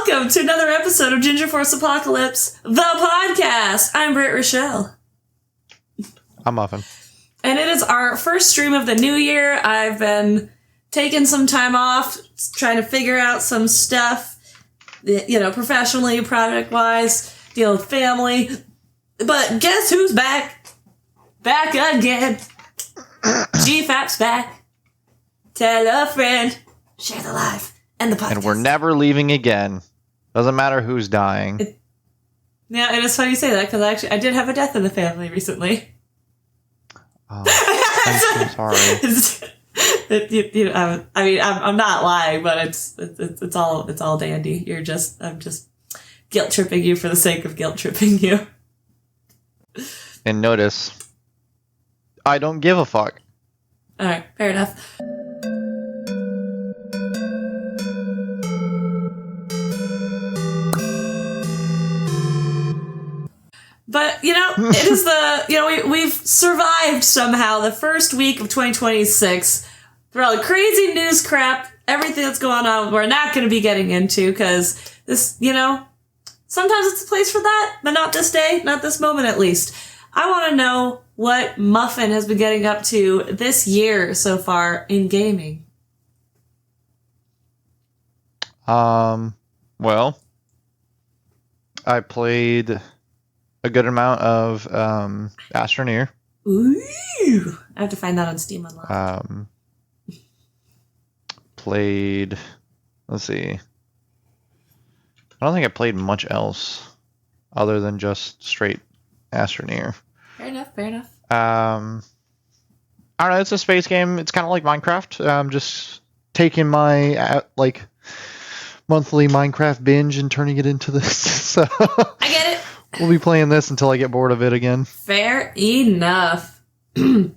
welcome to another episode of Ginger Force Apocalypse, the podcast. I'm Britt Rochelle. I'm Muffin. And it is our first stream of the new year. I've been taking some time off, trying to figure out some stuff, professionally, project-wise, deal with family. But guess who's back? Back again. GFAP's back. Tell a friend. Share the live. And the podcast. And we're never leaving again. Doesn't matter who's dying. Yeah, and it's funny you say that, because I did have a death in the family recently. Oh, I'm so sorry. I'm not lying, but it's all dandy. I'm just guilt tripping you for the sake of guilt tripping you. And notice, I don't give a fuck. All right, fair enough. But, it is we've survived somehow the first week of 2026 through all the crazy news crap, everything that's going on we're not going to be getting into, because this, sometimes it's a place for that, but not this day, not this moment at least. I want to know what Muffin has been getting up to this year so far in gaming. Well, I played a good amount of Astroneer. Ooh! I have to find that on Steam Unlocked. Played... Let's see. I don't think I played much else other than just straight Astroneer. Fair enough. I don't know, it's a space game. It's kind of like Minecraft. I'm just taking my, monthly Minecraft binge and turning it into this. So I get it. We'll be playing this until I get bored of it again. Fair enough. Hey,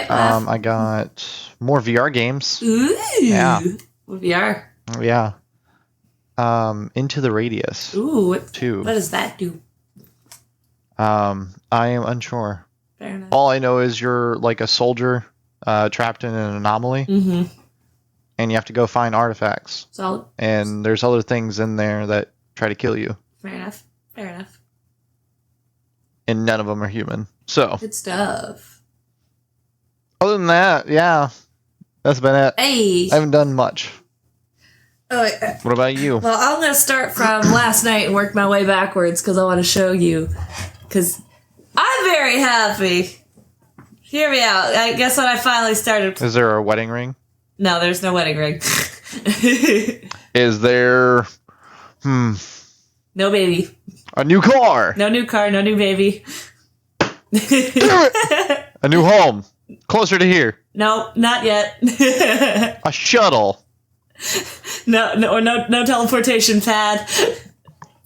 I got more VR games. Ooh. Yeah. What VR? Yeah. Into the Radius. Ooh. What does that do? I am unsure. Fair enough. All I know is you're like a soldier trapped in an anomaly. Mm-hmm. And you have to go find artifacts. Solid. And there's other things in there that try to kill you. Fair enough. And none of them are human. So. Good stuff. Other than that, yeah. That's been it. Hey. I haven't done much. Oh, what about you? Well, I'm going to start from last night and work my way backwards, because I want to show you. Because I'm very happy. Hear me out. I guess when I finally started... Is there a wedding ring? No, there's no wedding ring. Is there... No baby. A new car! No new car, no new baby. A new home. Closer to here. No, not yet. A shuttle. No teleportation pad.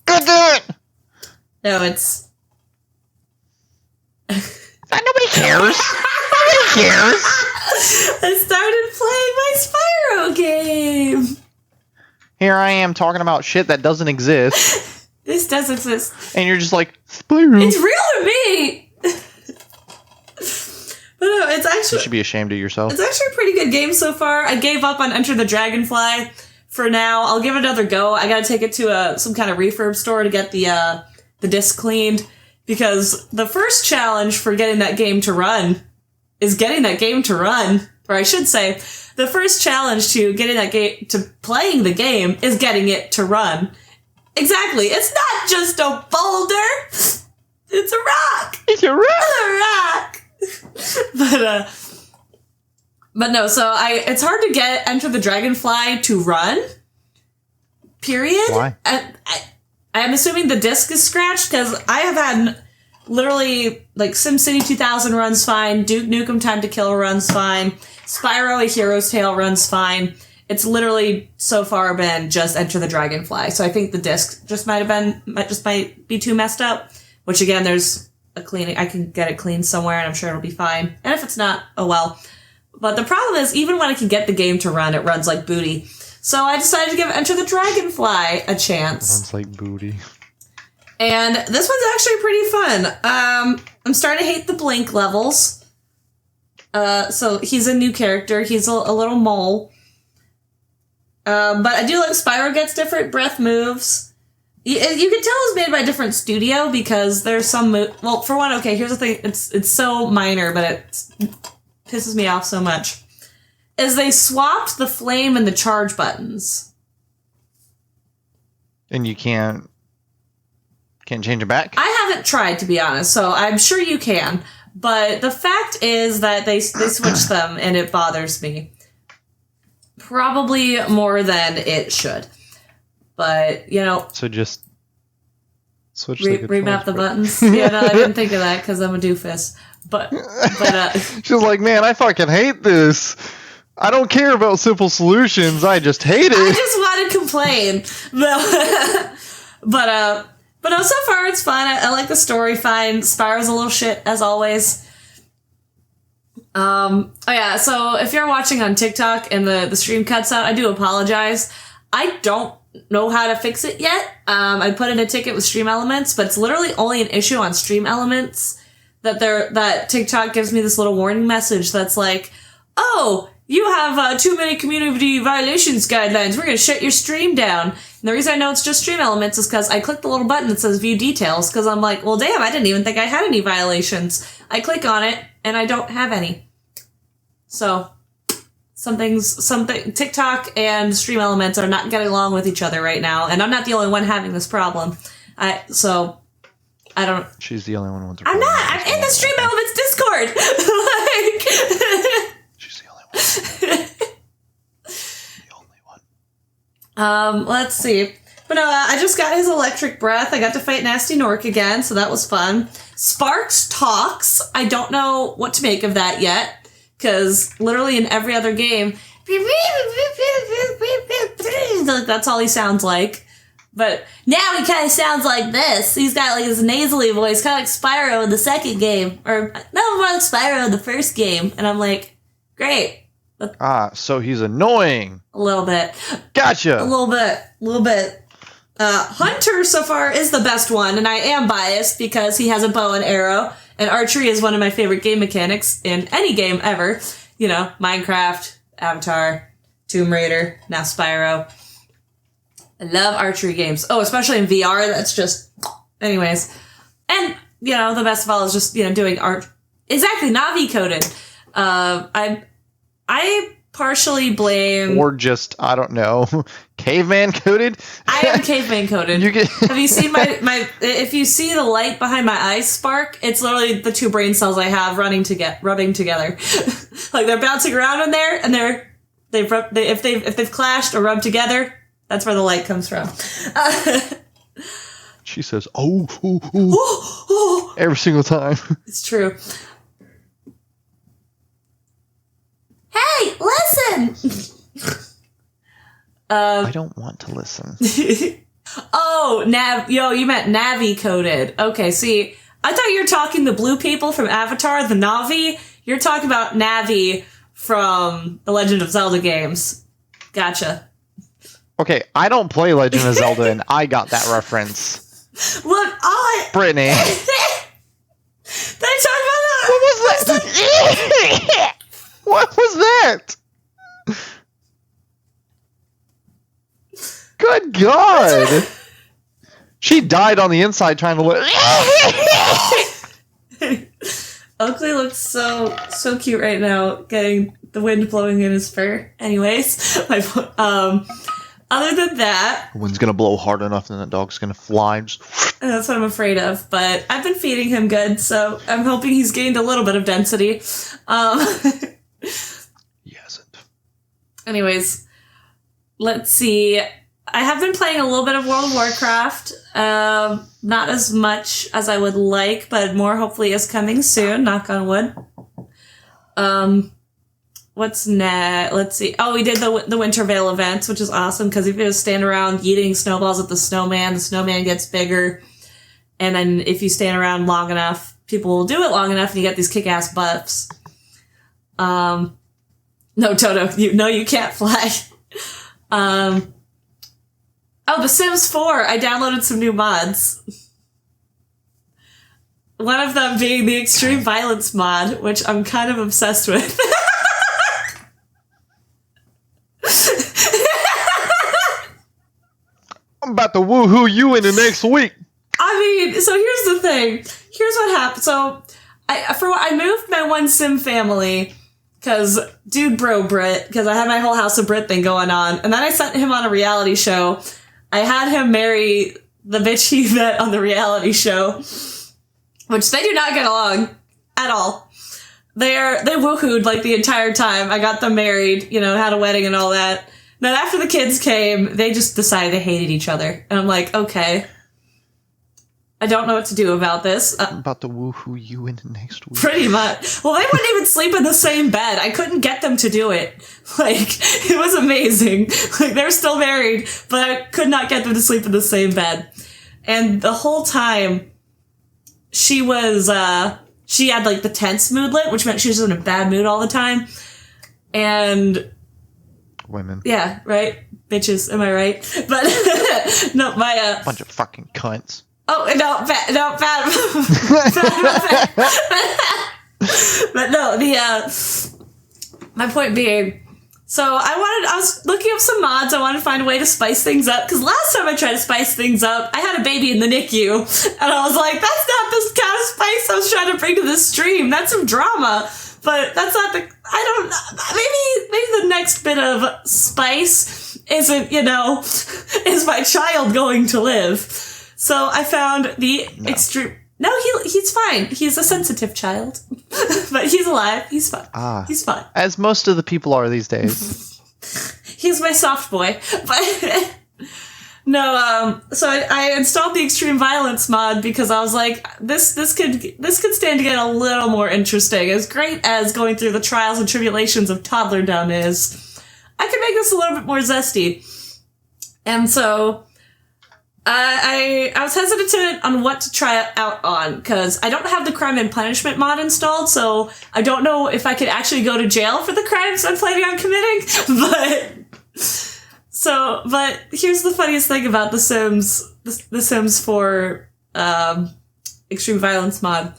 God damn it! No, it's... Nobody cares. Nobody cares. I started playing my Spyro game. Here I am talking about shit that doesn't exist. This does exist. And you're just like, Spyro. It's real to me. But no, it's actually... You should be ashamed of yourself. It's actually a pretty good game so far. I gave up on Enter the Dragonfly for now. I'll give it another go. I gotta take it to some kind of refurb store to get the disc cleaned. Because the first challenge for getting that game to run is getting that game to run. Or I should say, the first challenge to getting that game, to playing the game, is getting it to run. Exactly. It's not just a boulder. It's a rock. It's a rock. It's a rock. But no, so it's hard to get Enter the Dragonfly to run. Period. Why? I'm assuming the disc is scratched, because I have had literally, SimCity 2000 runs fine, Duke Nukem Time to Kill runs fine, Spyro A Hero's Tale runs fine. It's literally so far been just Enter the Dragonfly. So I think the disc just might be too messed up. Which again, there's a cleaning. I can get it cleaned somewhere, and I'm sure it'll be fine. And if it's not, oh well. But the problem is, even when I can get the game to run, it runs like booty. So I decided to give Enter the Dragonfly a chance. Sounds like booty. And this one's actually pretty fun. I'm starting to hate the blink levels. So he's a new character. He's a little mole. But I do like Spyro gets different breath moves. You can tell it's made by a different studio because there's some... Well, for one, okay, here's the thing. It's so minor, but it pisses me off so much. Is they swapped the flame and the charge buttons. And you can't change it back? I haven't tried, to be honest, so I'm sure you can. But the fact is that they switched them, and it bothers me. Probably more than it should. But, you know... So just switch remap the buttons? Yeah, no, I didn't think of that because I'm a doofus. But she's like, man, I fucking hate this. I don't care about simple solutions. I just hate it. I just want to complain. But no, so far it's fun. I like the story fine. Spyro's a little shit, as always. Oh yeah, so if you're watching on TikTok and the stream cuts out, I do apologize. I don't know how to fix it yet. I put in a ticket with Stream Elements, but it's literally only an issue on Stream Elements that TikTok gives me this little warning message that's like, oh, you have too many community violations guidelines. We're going to shut your stream down. And the reason I know it's just Stream Elements is because I clicked the little button that says view details because I'm like, well, damn, I didn't even think I had any violations. I click on it and I don't have any. So something TikTok and Stream Elements are not getting along with each other right now. And I'm not the only one having this problem. So I don't... She's the only one with the problem. I'm not. I'm in the Stream Elements Discord. Like... She's the only one. The only one. Let's see. But no, I just got his electric breath. I got to fight Nasty Nork again, so that was fun. Sparks talks. I don't know what to make of that yet, because literally in every other game, that's all he sounds like. But now he kind of sounds like this. He's got like his nasally voice, kind of like Spyro in the second game. Or, no, more like Spyro in the first game. And I'm like, great. So he's annoying. A little bit. Gotcha. A little bit. Hunter so far is the best one, and I am biased because he has a bow and arrow, and archery is one of my favorite game mechanics in any game ever. You know, Minecraft, Avatar, Tomb Raider, now Spyro. I love archery games. Oh, especially in VR, that's just... Anyways. And, you know, the best of all is just, you know, doing art... Exactly, Navi coded. I partially blame... Or just, I don't know, caveman coded? I am caveman coded. Have you seen my... If you see the light behind my eyes spark, it's literally the two brain cells I have rubbing together. Like, they're bouncing around in there, and if they've clashed or rubbed together, that's where the light comes from. She says, oh, every single time. It's true. Hey, listen! I don't want to listen. Oh, you meant Navi coded. Okay, see, I thought you were talking the blue people from Avatar, the Navi. You're talking about Navi from the Legend of Zelda games. Gotcha. Okay, I don't play Legend of Zelda, and I got that reference. Look, Brittany. Did I talk about that? What was that? What was that? Good God! She died on the inside trying to look. Oakley looks so cute right now, getting the wind blowing in his fur. Anyways, other than that... The wind's gonna blow hard enough and the dog's gonna fly. That's what I'm afraid of, but I've been feeding him good, so I'm hoping he's gained a little bit of density. He hasn't. Anyways, let's see. I have been playing a little bit of World of Warcraft. Not as much as I would like, but more hopefully is coming soon, knock on wood. What's next? Let's see. Oh, we did the Winter Veil events, which is awesome because if you just stand around yeeting snowballs at the snowman gets bigger. And then if you stand around long enough, people will do it long enough and you get these kick-ass buffs. No, Toto, you can't fly. Oh, The Sims 4. I downloaded some new mods. One of them being the Extreme Violence mod, which I'm kind of obsessed with. about to woohoo you in the next week. I mean, so here's the thing. Here's what happened. So I moved my one sim family because Brit, because I had my whole House of Brit thing going on. And then I sent him on a reality show. I had him marry the bitch he met on the reality show, which they do not get along at all. They woohooed like the entire time. I got them married, had a wedding and all that. Then after the kids came, they just decided they hated each other. And I'm like, okay, I don't know what to do about this. I'm about to woohoo you in the next week. Pretty much. Well, they wouldn't even sleep in the same bed. I couldn't get them to do it. It was amazing. They're still married, but I could not get them to sleep in the same bed. And the whole time, she was, she had the tense moodlet, which meant she was in a bad mood all the time. And women. Yeah, right? Bitches, am I right? But no, my bunch of fucking cunts. Oh, no, bad. But no, my point being, so I was looking up some mods. I wanted to find a way to spice things up, because last time I tried to spice things up, I had a baby in the NICU, and I was like, that's not the kind of spice I was trying to bring to this stream. That's some drama. But that's not maybe the next bit of spice isn't, is my child going to live? So I found the extreme... No, he's fine. He's a sensitive child. But he's alive. He's fine. He's fine. As most of the people are these days. He's my soft boy. But no, so I installed the extreme violence mod because I was like, this could stand to get a little more interesting. As great as going through the trials and tribulations of toddlerdom is, I could make this a little bit more zesty. And so I was hesitant on what to try it out on, because I don't have the crime and punishment mod installed, so I don't know if I could actually go to jail for the crimes I'm planning on committing, but here's the funniest thing about The Sims 4 Extreme Violence mod.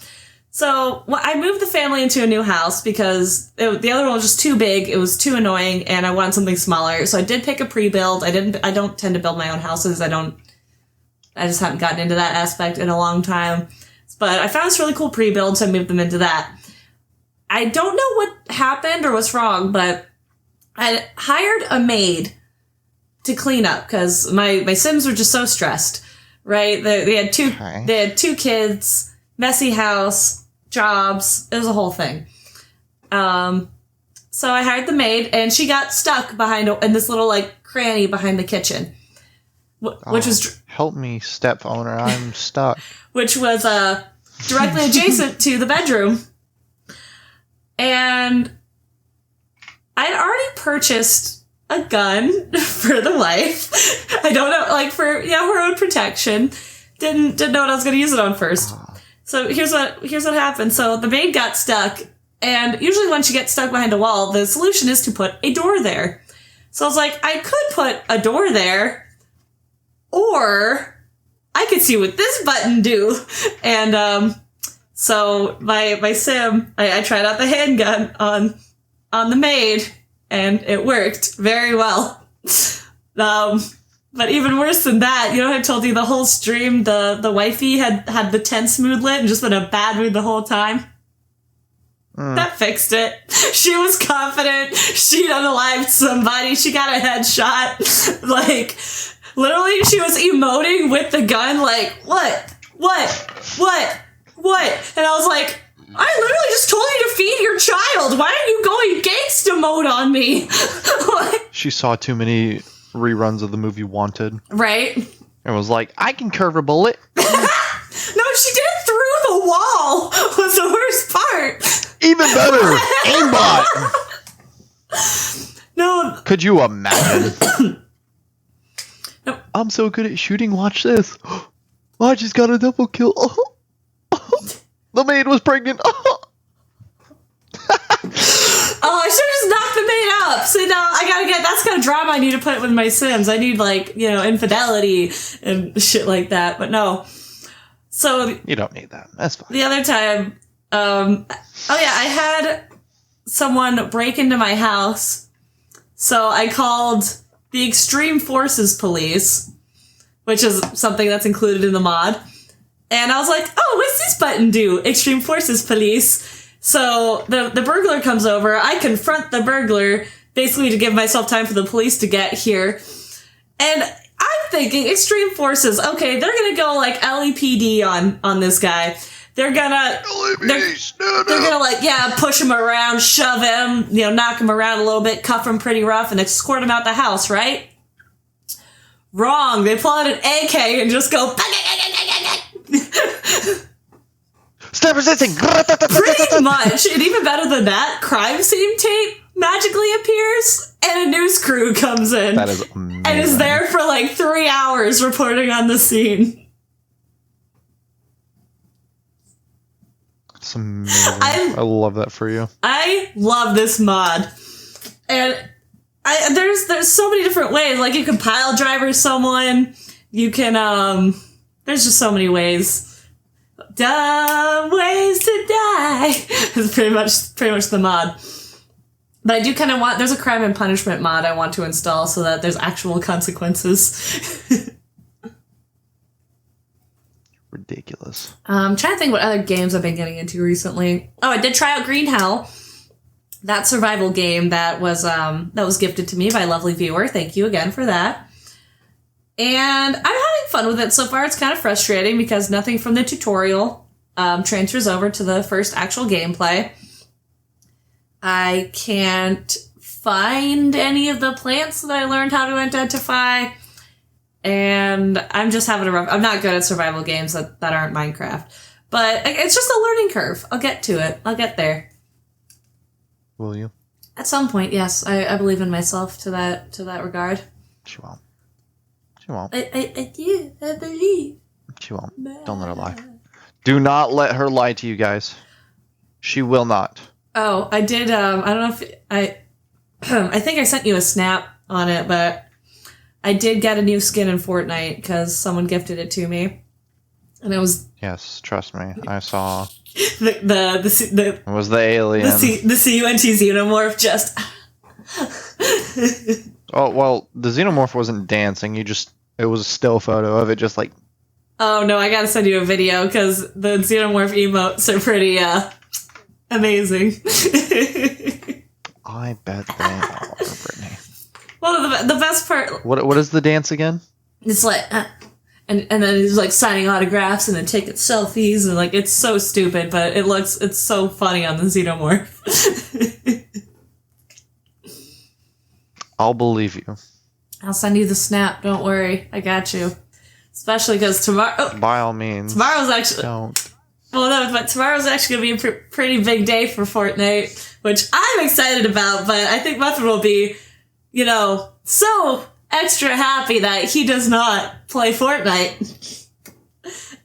So I moved the family into a new house because the other one was just too big, it was too annoying, and I wanted something smaller, so I did pick a pre-build. I don't tend to build my own houses, I just haven't gotten into that aspect in a long time. But I found this really cool pre-build, so I moved them into that. I don't know what happened or what's wrong, but I hired a maid to clean up, because my Sims were just so stressed, right? They had two kids, messy house, jobs, it was a whole thing. So I hired the maid, and she got stuck in this little, cranny behind the kitchen. Which was help me, step owner, I'm stuck. Which was directly adjacent to the bedroom, and I'd already purchased a gun for the wife. I don't know, for her own protection. Didn't know what I was going to use it on first. So here's what happened. So the maid got stuck, and usually when she gets stuck behind a wall, the solution is to put a door there. So I was like, I could put a door there. Or I could see what this button do. And so my sim, I tried out the handgun on the maid, and it worked very well. But even worse than that, I told you the whole stream, the wifey had the tense moodlet and just been in a bad mood the whole time. That fixed it. She was confident. She'd unalived somebody. She got a headshot. Literally, she was emoting with the gun, what? And I was like, I literally just told you to feed your child. Why are you going gangsta mode on me? She saw too many reruns of the movie Wanted. Right? And was like, I can curve a bullet. No, she did it through the wall, was the worst part. Even better. Aimbot. No. Could you imagine? Nope. I'm so good at shooting. Watch this. I just got a double kill. The maid was pregnant. I should have just knocked the maid up. So now that's kind of drama I need to put with my Sims. I need infidelity and shit like that. But no. So you don't need that. That's fine. The other time, I had someone break into my house. So I called the Extreme Forces Police, which is something that's included in the mod. And I was like, oh, what's this button do? Extreme Forces Police. So the burglar comes over. I confront the burglar, basically to give myself time for the police to get here. And I'm thinking, Extreme Forces, okay, they're gonna go like LAPD on this guy. They're gonna like, yeah, push him around, shove him, knock him around a little bit, cuff him pretty rough, and escort him out the house, right? Wrong. They pull out an AK and just go. Stop resisting. Pretty much, and even better than that, crime scene tape magically appears, and a news crew comes in. That is amazing. And is there for like 3 hours reporting on the scene. It's amazing. I love that for you. I love this mod. And there's so many different ways. Like, you can pile driver someone. You can, there's just so many ways. Dumb ways to die is pretty much the mod. But I do kind of want, there's a crime and punishment mod I want to install so that there's actual consequences. Ridiculous. I'm trying to think what other games I've been getting into recently. Oh, I did try out Green Hell. That survival game that was gifted to me by a lovely viewer. Thank you again for that. And I'm having fun with it so far. It's kind of frustrating because nothing from the tutorial transfers over to the first actual gameplay. I can't find any of the plants that I learned how to identify. And I'm just having a rough... I'm not good at survival games that aren't Minecraft. But it's just a learning curve. I'll get to it. I'll get there. Will you? At some point, yes. I believe in myself to that regard. She won't. She won't. I do. I believe. She won't. Don't let her lie. Do not let her lie to you guys. She will not. Oh, I did, I don't know if... I think I sent you a snap on it, but... I did get a new skin in Fortnite because someone gifted it to me, and it was... Yes, trust me. I saw... It was the alien. The CUNT xenomorph just... Oh, well, the xenomorph wasn't dancing. It was a still photo of it just like... Oh, no, I gotta send you a video because the xenomorph emotes are pretty, amazing. I bet they are, Brittany. Well, the best part... What is the dance again? It's like... and then he's like signing autographs and then taking selfies and like it's so stupid, but it's so funny on the xenomorph. I'll believe you. I'll send you the snap. Don't worry, I got you. Especially because tomorrow. Oh, by all means. Tomorrow's actually. Don't. Well, no, but tomorrow's actually gonna be a pretty big day for Fortnite, which I'm excited about. But I think Muffin will be, so extra happy that he does not play Fortnite.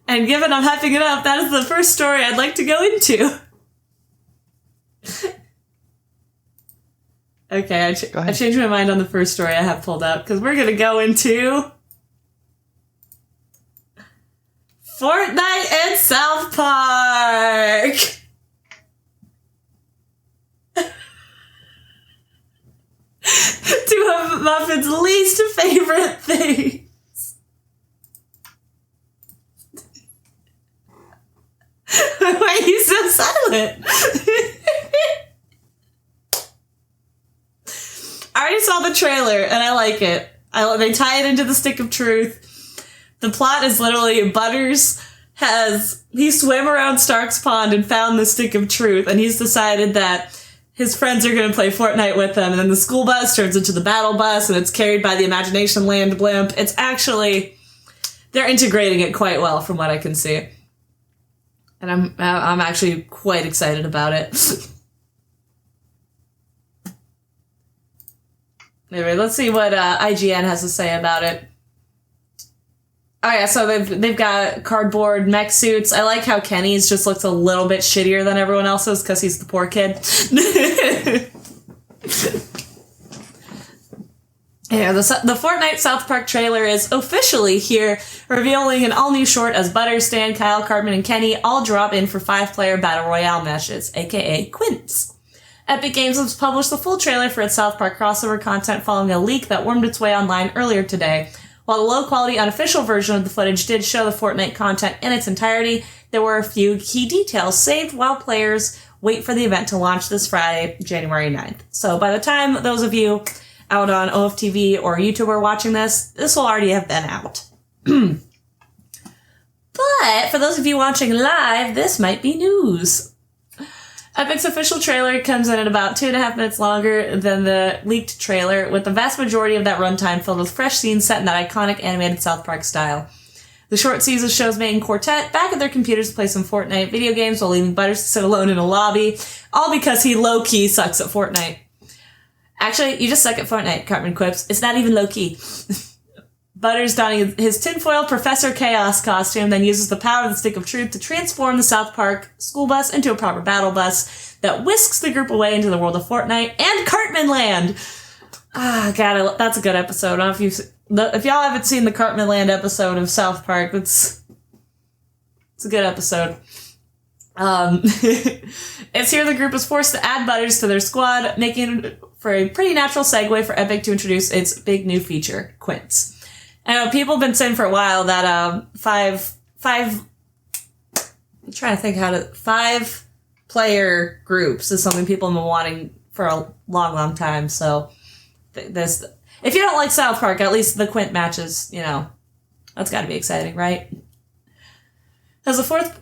And given I'm hyping it up, that is the first story I'd like to go into. Okay, I changed my mind on the first story I have pulled up, because we're going to go into... Fortnite and South Park! Two of Muffin's least favorite things. Why are you so silent? I already saw the trailer, and I like it. They tie it into the Stick of Truth. The plot is literally Butters he swam around Stark's Pond and found the Stick of Truth, and he's decided that his friends are going to play Fortnite with him, and then the school bus turns into the battle bus, and it's carried by the Imagination Land blimp. It's actually... They're integrating it quite well, from what I can see. And I'm actually quite excited about it. Anyway, let's see what IGN has to say about it. Oh yeah, so they've got cardboard mech suits. I like how Kenny's just looks a little bit shittier than everyone else's because he's the poor kid. Yeah, the Fortnite South Park trailer is officially here, revealing an all-new short as Butter, Stan, Kyle, Cartman, and Kenny all drop in for 5-player Battle Royale matches, aka Quints. Epic Games has published the full trailer for its South Park crossover content following a leak that wormed its way online earlier today. While the low-quality unofficial version of the footage did show the Fortnite content in its entirety, there were a few key details saved while players wait for the event to launch this Friday, January 9th. So by the time those of you out on OFTV or YouTube are watching this will already have been out. But for those of you watching live, this might be news. Epic's official trailer comes in at about 2.5 minutes longer than the leaked trailer, with the vast majority of that runtime filled with fresh scenes set in that iconic animated South Park style. The short sees the show's main quartet back at their computers to play some Fortnite video games while leaving Butters to sit alone in a lobby, all because he low-key sucks at Fortnite. Actually, you just suck at Fortnite, Cartman quips. It's not even low-key. Butters, donning his tinfoil Professor Chaos costume, then uses the power of the Stick of Truth to transform the South Park school bus into a proper battle bus that whisks the group away into the world of Fortnite and Cartman Land. Ah, God, that's a good episode. I don't know if y'all haven't seen the Cartman Land episode of South Park, it's a good episode. It's here the group is forced to add Butters to their squad, making for a pretty natural segue for Epic to introduce its big new feature, Quints. I know people have been saying for a while that five player groups is something people have been wanting for a long time. So this, if you don't like South Park, at least the Quint matches, that's got to be exciting, right? As the fourth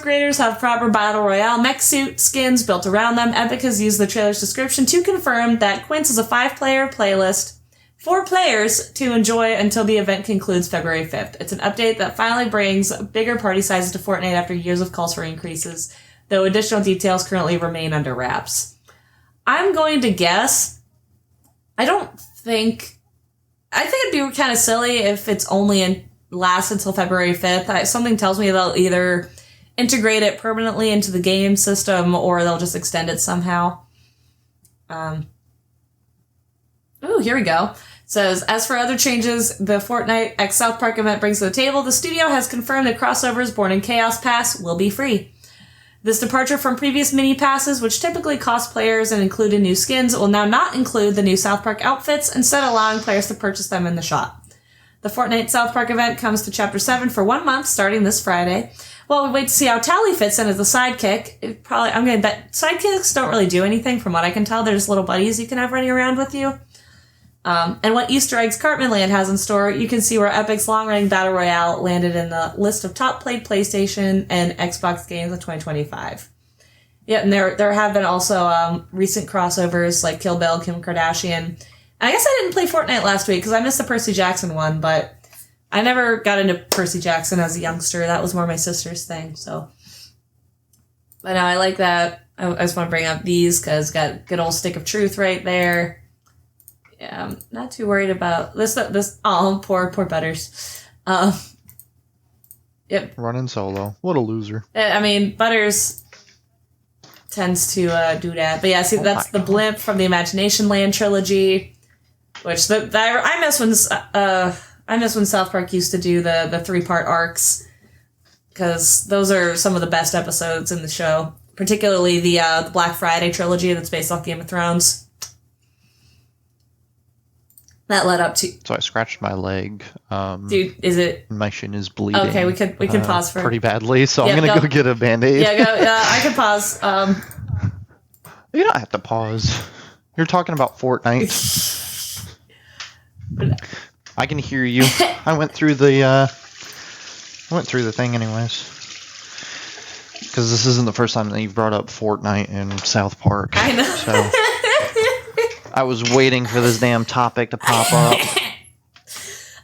graders have proper Battle Royale mech suit skins built around them, Epic has used the trailer's description to confirm that Quints is a 5-player playlist, 4 players to enjoy until the event concludes February 5th. It's an update that finally brings bigger party sizes to Fortnite after years of calls for increases, though additional details currently remain under wraps. I'm going to guess, I think it'd be kind of silly if it's only lasts until February 5th. Something tells me they'll either integrate it permanently into the game system or they'll just extend it somehow. Here we go. It says, as for other changes the Fortnite X South Park event brings to the table, the studio has confirmed that crossovers Born in Chaos Pass will be free. This departure from previous mini passes, which typically cost players and included new skins, will now not include the new South Park outfits, instead allowing players to purchase them in the shop. The Fortnite South Park event comes to Chapter 7 for 1 month, starting this Friday. While we wait to see how Tally fits in as the sidekick, I'm going to bet sidekicks don't really do anything from what I can tell. They're just little buddies you can have running around with you. And what Easter eggs Cartman Land has in store, you can see where Epic's long-running Battle Royale landed in the list of top-played PlayStation and Xbox games of 2025. Yeah, and there have been also recent crossovers like Kill Bill, Kim Kardashian. I guess I didn't play Fortnite last week because I missed the Percy Jackson one, but I never got into Percy Jackson as a youngster. That was more my sister's thing, so. But no, I like that. I just want to bring up these because got good old Stick of Truth right there. Yeah, I'm not too worried about this. Oh, poor Butters. Yep. Running solo. What a loser. I mean, Butters tends to do that. But yeah, see, that's the blimp from the Imagination Land trilogy, which I miss when South Park used to do the 3-part arcs, because those are some of the best episodes in the show, particularly the Black Friday trilogy that's based off Game of Thrones. That led up to. So I scratched my leg. Dude, is it? My shin is bleeding. Okay, we can pause for pretty badly. So I'm gonna go get a Band-Aid. Yeah, go. I can pause. You don't have to pause. You're talking about Fortnite. I can hear you. I went through the thing anyways. Because this isn't the first time that you've brought up Fortnite and South Park. I know. So. I was waiting for this damn topic to pop up.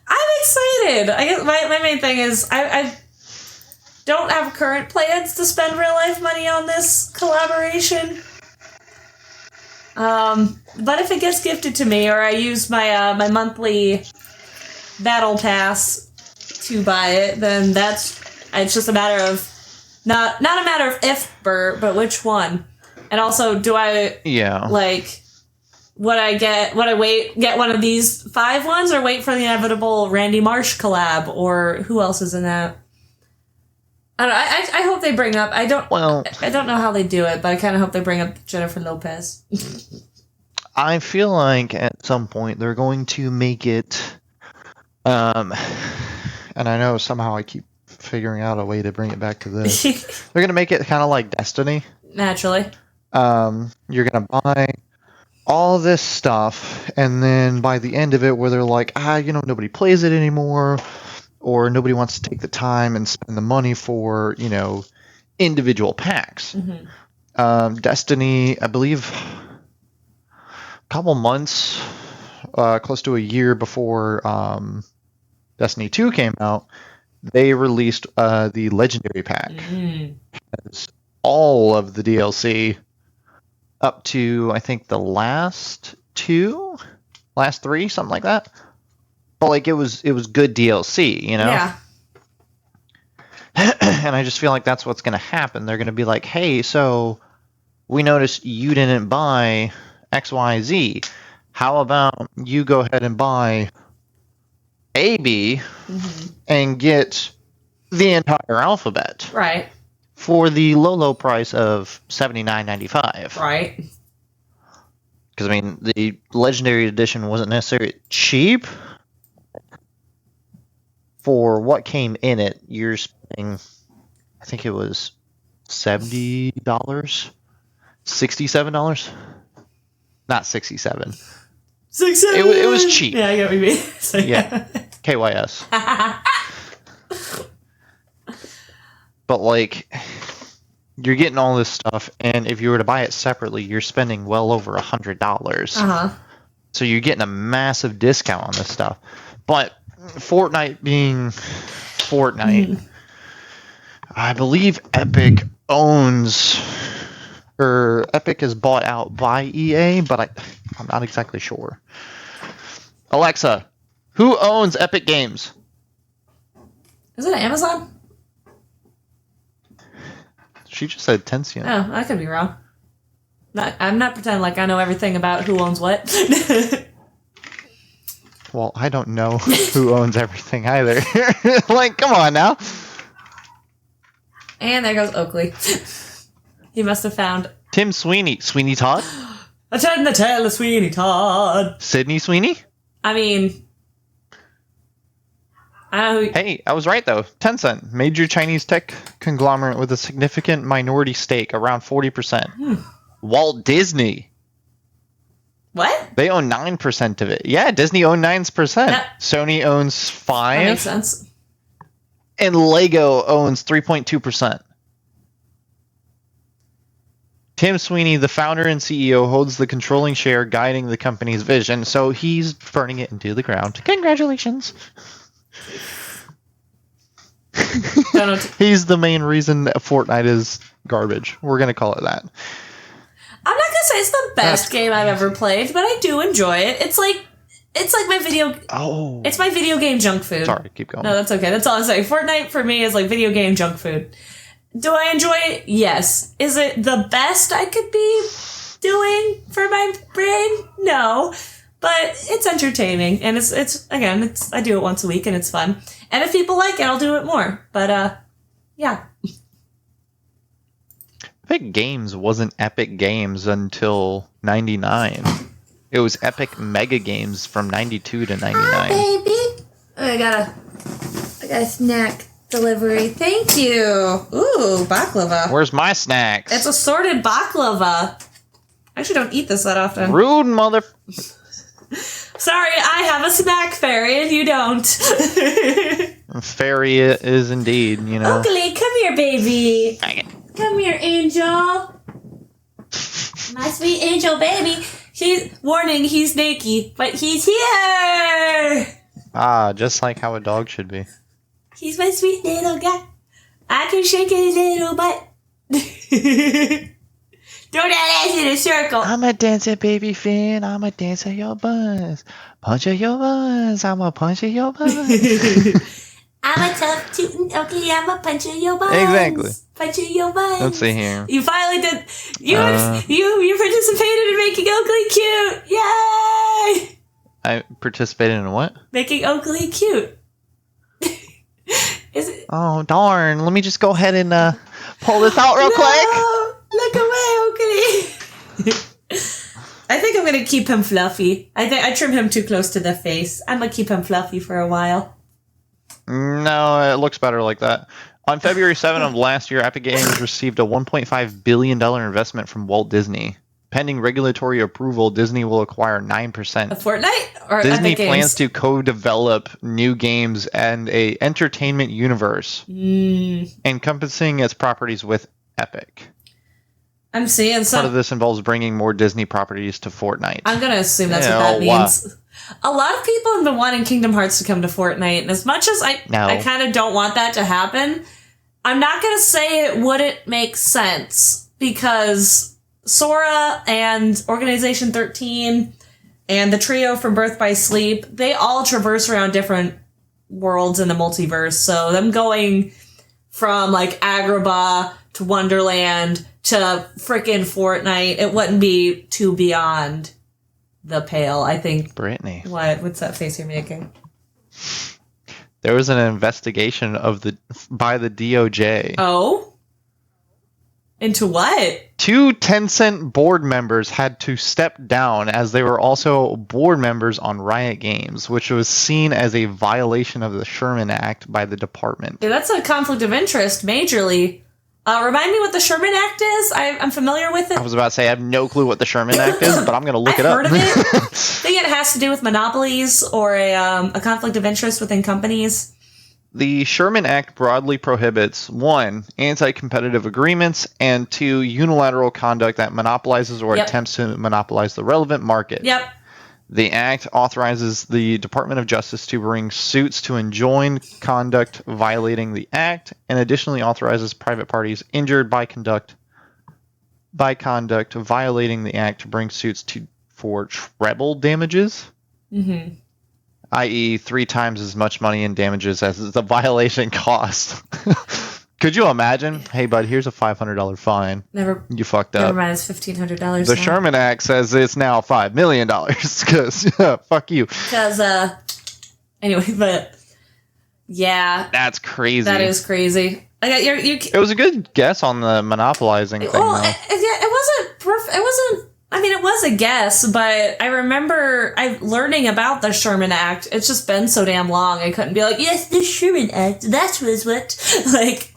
I'm excited. I guess my main thing is I don't have current plans to spend real life money on this collaboration. But if it gets gifted to me, or I use my my monthly battle pass to buy it, then it's just a matter of not a matter of if, but which one. And also, do I would I get one of these 5 ones, or wait for the inevitable Randy Marsh collab, or who else is in that? I don't know. I hope they bring up. I don't know how they do it, but I kind of hope they bring up Jennifer Lopez. I feel like at some point they're going to make it And I know somehow I keep figuring out a way to bring it back to this. They're gonna make it kind of like Destiny. Naturally. You're gonna buy all this stuff, and then by the end of it, where they're like, nobody plays it anymore, or nobody wants to take the time and spend the money for, individual packs. Mm-hmm. Destiny, I believe, a couple months, close to a year before Destiny 2 came out, they released the Legendary Pack. As all of the DLC up to, I think, the last three, something like that. But like it was good DLC, Yeah. And I just feel like that's what's going to happen. They're going to be like, hey, so we noticed you didn't buy XYZ. How about you go ahead and buy AB and get the entire alphabet. Right. For the low price of $79.95. Right. Because, the Legendary Edition wasn't necessarily cheap. For what came in it, you're spending, I think it was $70? $67? Not 67. 67. It was cheap. Yeah, I get what you mean. So, yeah. KYS. But, you're getting all this stuff, and if you were to buy it separately, you're spending well over $100. So you're getting a massive discount on this stuff. But Fortnite being Fortnite, I believe Epic owns, or Epic is bought out by EA, but I'm not exactly sure. Alexa, who owns Epic Games? Is it Amazon? She just said Tencent. Oh, I could be wrong. I'm not pretending like I know everything about who owns what. Well, I don't know who owns everything either. Come on now. And there goes Oakley. He must have found Tim Sweeney. Sweeney Todd? Attend the tale of Sweeney Todd. Sydney Sweeney? I don't know who... Hey, I was right, though. Tencent, major Chinese tech conglomerate with a significant minority stake, around 40%. Walt Disney. What? They own 9% of it. Yeah, Disney owned 9%. Sony owns 5%. That makes sense. And Lego owns 3.2%. Tim Sweeney, the founder and CEO, holds the controlling share guiding the company's vision, so he's burning it into the ground. Congratulations. He's the main reason that Fortnite is garbage. We're going to call it that. I'm not going to say it's the best game I've ever played, but I do enjoy it. It's like my video... Oh. It's my video game junk food. Sorry, keep going. No, that's okay. That's all I'm saying. Fortnite, for me, is like video game junk food. Do I enjoy it? Yes. Is it the best I could be doing for my brain? No. But it's entertaining, and it's I do it once a week, and it's fun. And if people like it, I'll do it more. But, yeah. Epic Games wasn't Epic Games until 99. It was Epic Mega Games from 92 to 99. Hi, baby. I got a snack delivery. Thank you. Ooh, baklava. Where's my snacks? It's assorted baklava. I actually don't eat this that often. Rude mother... Sorry, I have a snack fairy and you don't. Fairy is indeed, Oakley, come here, baby. Come here, Angel. My sweet Angel baby. He's naked, but he's here. Ah, just like how a dog should be. He's my sweet little guy. I can shake his little butt. Throw that ass in a circle. I'm a dancer, baby Finn. I'm a dancer your buns. Punch your buns. I'm a punch your buns. I'm a tough tootin' Oakley. I'm a punch your buns. Exactly. Punch your buns. Let's see here. You finally did. You participated in making Oakley cute. Yay! I participated in what? Making Oakley cute. Is it? Oh darn! Let me just go ahead and pull this out real quick. Look away, Oakley. I think I'm going to keep him fluffy. I trim him too close to the face. I'm going to keep him fluffy for a while. No, it looks better like that. On February 7th of last year, Epic Games received a $1.5 billion investment from Walt Disney. Pending regulatory approval, Disney will acquire 9%. A Fortnite? Or Disney Epic Games? plans to co-develop new games and a entertainment universe encompassing its properties with Epic. I'm seeing some. Part of this involves bringing more Disney properties to Fortnite. I'm going to assume that's what that means. A lot of people have been wanting Kingdom Hearts to come to Fortnite, and as much as I kind of don't want that to happen, I'm not going to say it wouldn't make sense, because Sora and Organization 13 and the trio from Birth by Sleep, they all traverse around different worlds in the multiverse, so them going from, like, Agrabah to Wonderland to frickin' Fortnite, it wouldn't be too beyond the pale, I think. Brittany. What's that face you're making? There was an investigation by the DOJ. Oh? Into what? 2 Tencent board members had to step down as they were also board members on Riot Games, which was seen as a violation of the Sherman Act by the department. Yeah, that's a conflict of interest, majorly. Remind me what the Sherman Act is? I'm familiar with it. I was about to say I have no clue what the Sherman Act is, but I'm going to look it up. I've heard of it. I think it has to do with monopolies or a conflict of interest within companies. The Sherman Act broadly prohibits 1. Anti-competitive agreements, and 2. Unilateral conduct that monopolizes or attempts to monopolize the relevant market. Yep. The Act authorizes the Department of Justice to bring suits to enjoin conduct violating the Act, and additionally authorizes private parties injured by conduct violating the Act to bring suits for treble damages, i.e. 3 times as much money in damages as the violation cost. Could you imagine? Hey, bud, here's a $500 fine. You fucked up. Never mind, it's $1,500. The Sherman Act says it's now $5 million because fuck you. Because, anyway, but yeah, that's crazy. That is crazy. It was a good guess on the monopolizing thing. Well, it wasn't perfect. It wasn't. I mean, it was a guess, but I remember learning about the Sherman Act. It's just been so damn long. I couldn't be like, yes, the Sherman Act. That was what, like.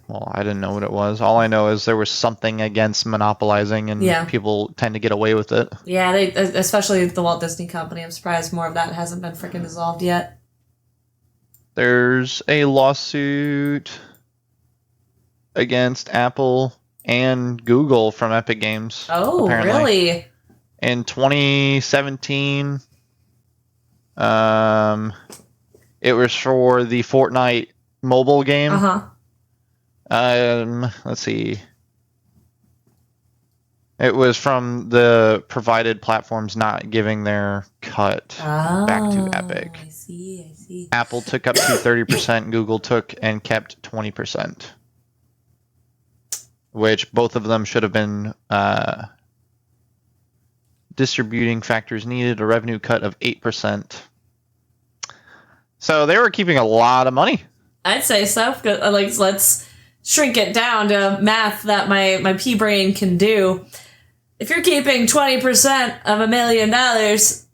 Well, I didn't know what it was. All I know is there was something against monopolizing, and people tend to get away with it. Yeah, especially the Walt Disney Company. I'm surprised more of that hasn't been freaking dissolved yet. There's a lawsuit against Apple and Google from Epic Games. Oh, apparently. Really? In 2017, it was for the Fortnite mobile game. Let's see. It was from the provided platforms not giving their cut back to Epic. I see. Apple took up to 30%, Google took and kept 20%. Which both of them should have been distributing factors needed, a revenue cut of 8%. So they were keeping a lot of money. I'd say so. Like, let's shrink it down to math that my pea brain can do. If you're keeping 20% of $1 million, that's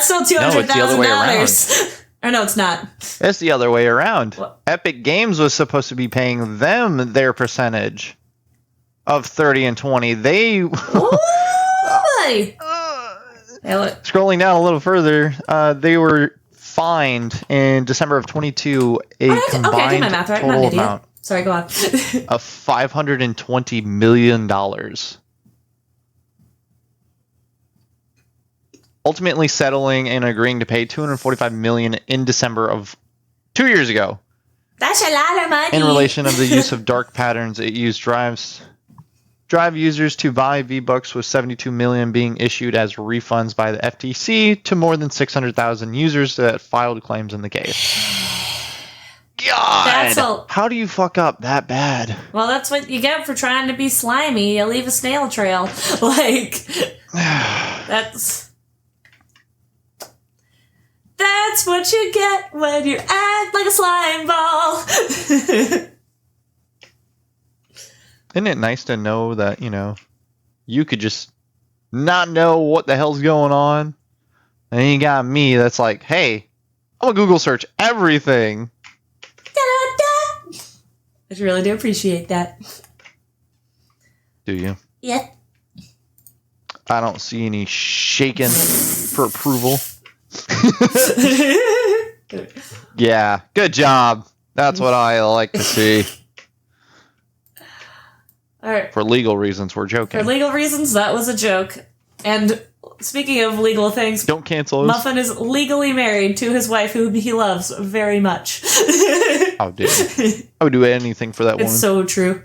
still $200,000. Or no, it's not. It's the other way around. What? Epic Games was supposed to be paying them their percentage of 30 and 20. They scrolling down a little further, they were fined in December of 22 combined total amount. Sorry, go on. of $520 million. Ultimately settling and agreeing to pay $245 million in December of 2 years ago. That's a lot of money. In relation to the use of dark patterns, it used drive users to buy V-Bucks, with 72 million being issued as refunds by the FTC to more than 600,000 users that filed claims in the case. God, how do you fuck up that bad? Well, that's what you get for trying to be slimy. You leave a snail trail. Like, that's what you get when you act like a slime ball. Isn't it nice to know that, you could just not know what the hell's going on. And you got me that's like, hey, I'm gonna Google search everything. Da-da-da. I really do appreciate that. Do you? Yeah. I don't see any shaking for approval. Yeah, good job. That's what I like to see. All right. For legal reasons, we're joking. For legal reasons, that was a joke. And speaking of legal things, don't cancel us. Muffin is legally married to his wife, whom he loves very much. How dare you? I would do anything for that woman. It's so true.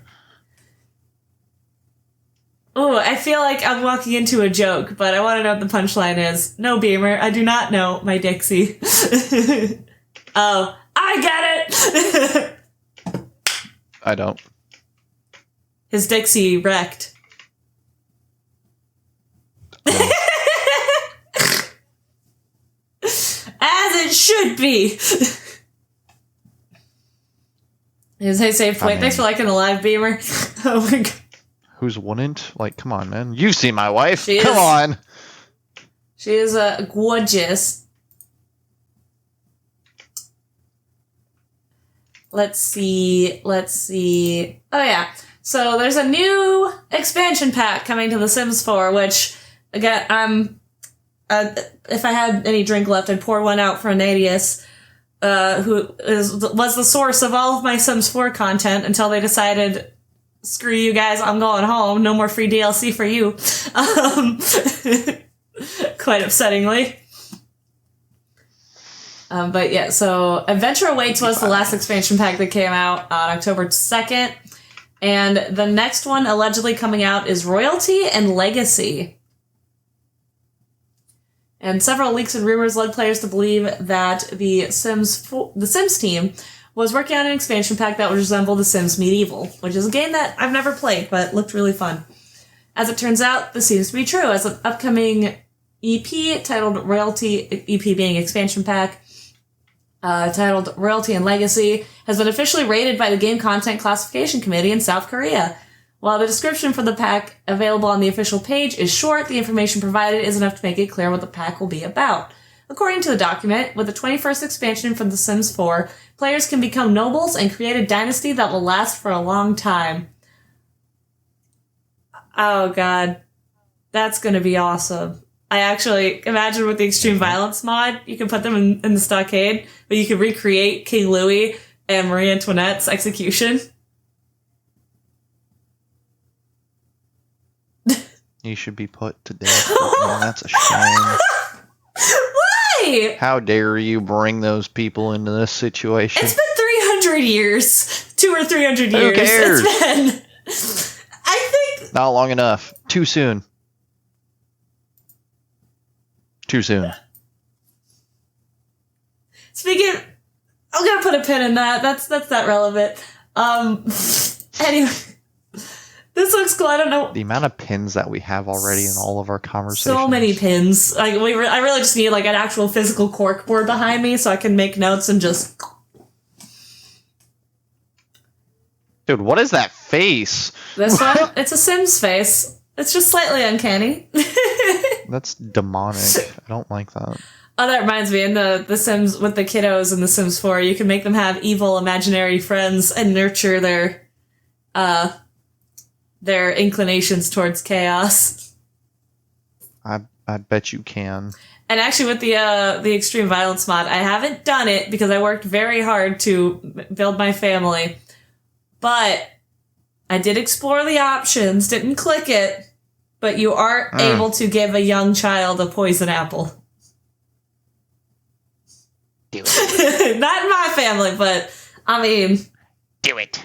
Oh, I feel like I'm walking into a joke, but I want to know what the punchline is. No, Beamer, I do not know my Dixie. Oh, I get it! I don't. His Dixie wrecked. As it should be. Hey, save point. Thanks for liking the live, Beamer. Oh my god. Who's wouldn't? Like, come on, man. You've seen my wife. Come on. She is gorgeous. Let's see. Oh, yeah. So there's a new expansion pack coming to The Sims 4, which, again, if I had any drink left, I'd pour one out for Anadius, who was the source of all of my Sims 4 content until they decided, screw you guys, I'm going home. No more free DLC for you. Quite upsettingly. But yeah, so Adventure Awaits was the last expansion pack that came out on October 2nd. And the next one allegedly coming out is Royalty and Legacy. And several leaks and rumors led players to believe that the Sims team was working on an expansion pack that would resemble The Sims Medieval, which is a game that I've never played, but looked really fun. As it turns out, this seems to be true, as an upcoming EP titled Royalty, EP being expansion pack, titled Royalty and Legacy, has been officially rated by the Game Content Classification Committee in South Korea. While the description for the pack available on the official page is short, the information provided is enough to make it clear what the pack will be about. According to the document, with the 21st expansion from The Sims 4, players can become nobles and create a dynasty that will last for a long time. Oh god. That's gonna be awesome. I actually imagine with the Extreme Violence mod, you can put them in the stockade, but you can recreate King Louis and Marie Antoinette's execution. You should be put to death. Man, that's a shame. Why? How dare you bring those people into this situation? It's been 300 years. 200 or 300 years. Who cares? It's been... I think... Not long enough. Too soon. Too soon. Speaking... I'm gonna put a pin in that. That's not relevant. Anyway... This looks cool. I don't know. The amount of pins that we have already in all of our conversations. So many pins. Like I really just need like an actual physical cork board behind me so I can make notes and just. Dude, what is that face? This one? It's a Sims face. It's just slightly uncanny. That's demonic. I don't like that. Oh, that reminds me. In the Sims with the kiddos in The Sims 4, you can make them have evil imaginary friends and nurture their inclinations towards chaos. I bet you can. And actually with the Extreme Violence mod, I haven't done it because I worked very hard to build my family. But I did explore the options, didn't click it, but you are able to give a young child a poison apple. Do it. Not in my family, but I mean... Do it.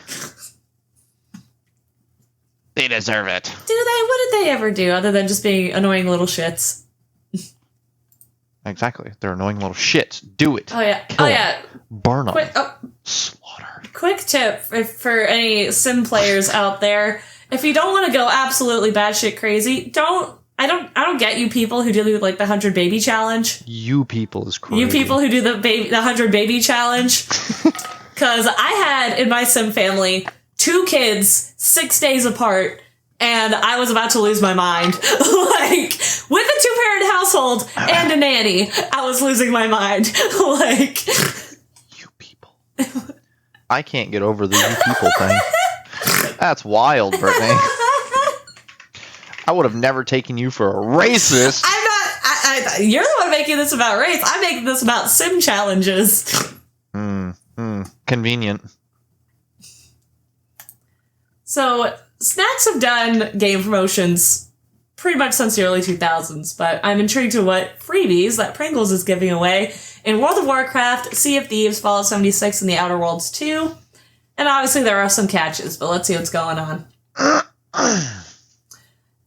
They deserve it. Do they? What did they ever do other than just being annoying little shits? Exactly. They're annoying little shits. Do it. Oh, yeah. Kill them. Burn them. Slaughter. Quick tip for any sim players out there. If you don't want to go absolutely batshit crazy, I don't get you people who do like the 100 baby challenge. You people is crazy. You people who do the 100 baby challenge. Because I had in my sim family 2 kids, 6 days apart, and I was about to lose my mind. Like, with a 2-parent household and a nanny, I was losing my mind. Like, you people. I can't get over the you people thing. That's wild, Brittany. I would have never taken you for a racist. I'm not. You're the one making this about race. I'm making this about sim challenges. Convenient. So, Snacks have done game promotions pretty much since the early 2000s, but I'm intrigued to what freebies that Pringles is giving away in World of Warcraft, Sea of Thieves, Fallout 76, and The Outer Worlds 2. And obviously there are some catches, but let's see what's going on.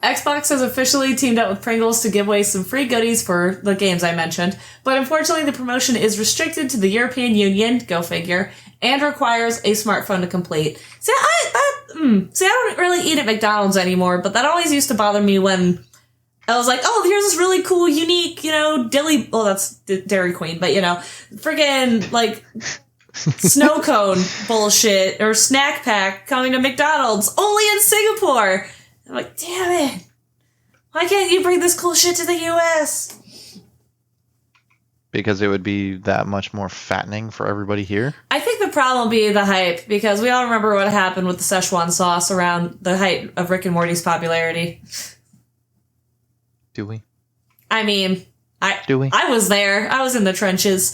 Xbox has officially teamed up with Pringles to give away some free goodies for the games I mentioned, but unfortunately the promotion is restricted to the European Union, go figure, and requires a smartphone to complete. See, I don't really eat at McDonald's anymore, but that always used to bother me when I was like, oh, here's this really cool, unique, that's Dairy Queen, but friggin' like snow cone bullshit or snack pack coming to McDonald's only in Singapore. I'm like, damn it. Why can't you bring this cool shit to the US? Because it would be that much more fattening for everybody here? I think the problem would be the hype, because we all remember what happened with the Szechuan sauce around the height of Rick and Morty's popularity. Do we? I mean, Do we? I was there. I was in the trenches.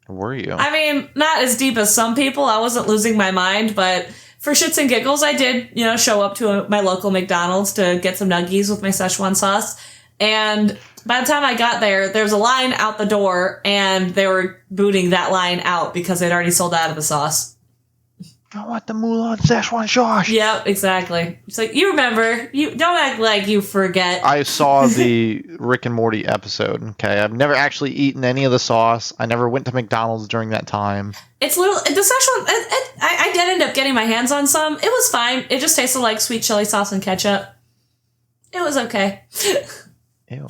Were you? I mean, not as deep as some people. I wasn't losing my mind, but for shits and giggles, I did, show up to my local McDonald's to get some nuggies with my Szechuan sauce. And by the time I got there was a line out the door, and they were booting that line out because they'd already sold out of the sauce. I want the Mulan Szechuan sauce. Yep, exactly. It's like, you remember. You don't act like you forget. I saw the Rick and Morty episode, okay? I've never actually eaten any of the sauce. I never went to McDonald's during that time. It's little... The Szechuan... I did end up getting my hands on some. It was fine. It just tasted like sweet chili sauce and ketchup. It was okay. Ew.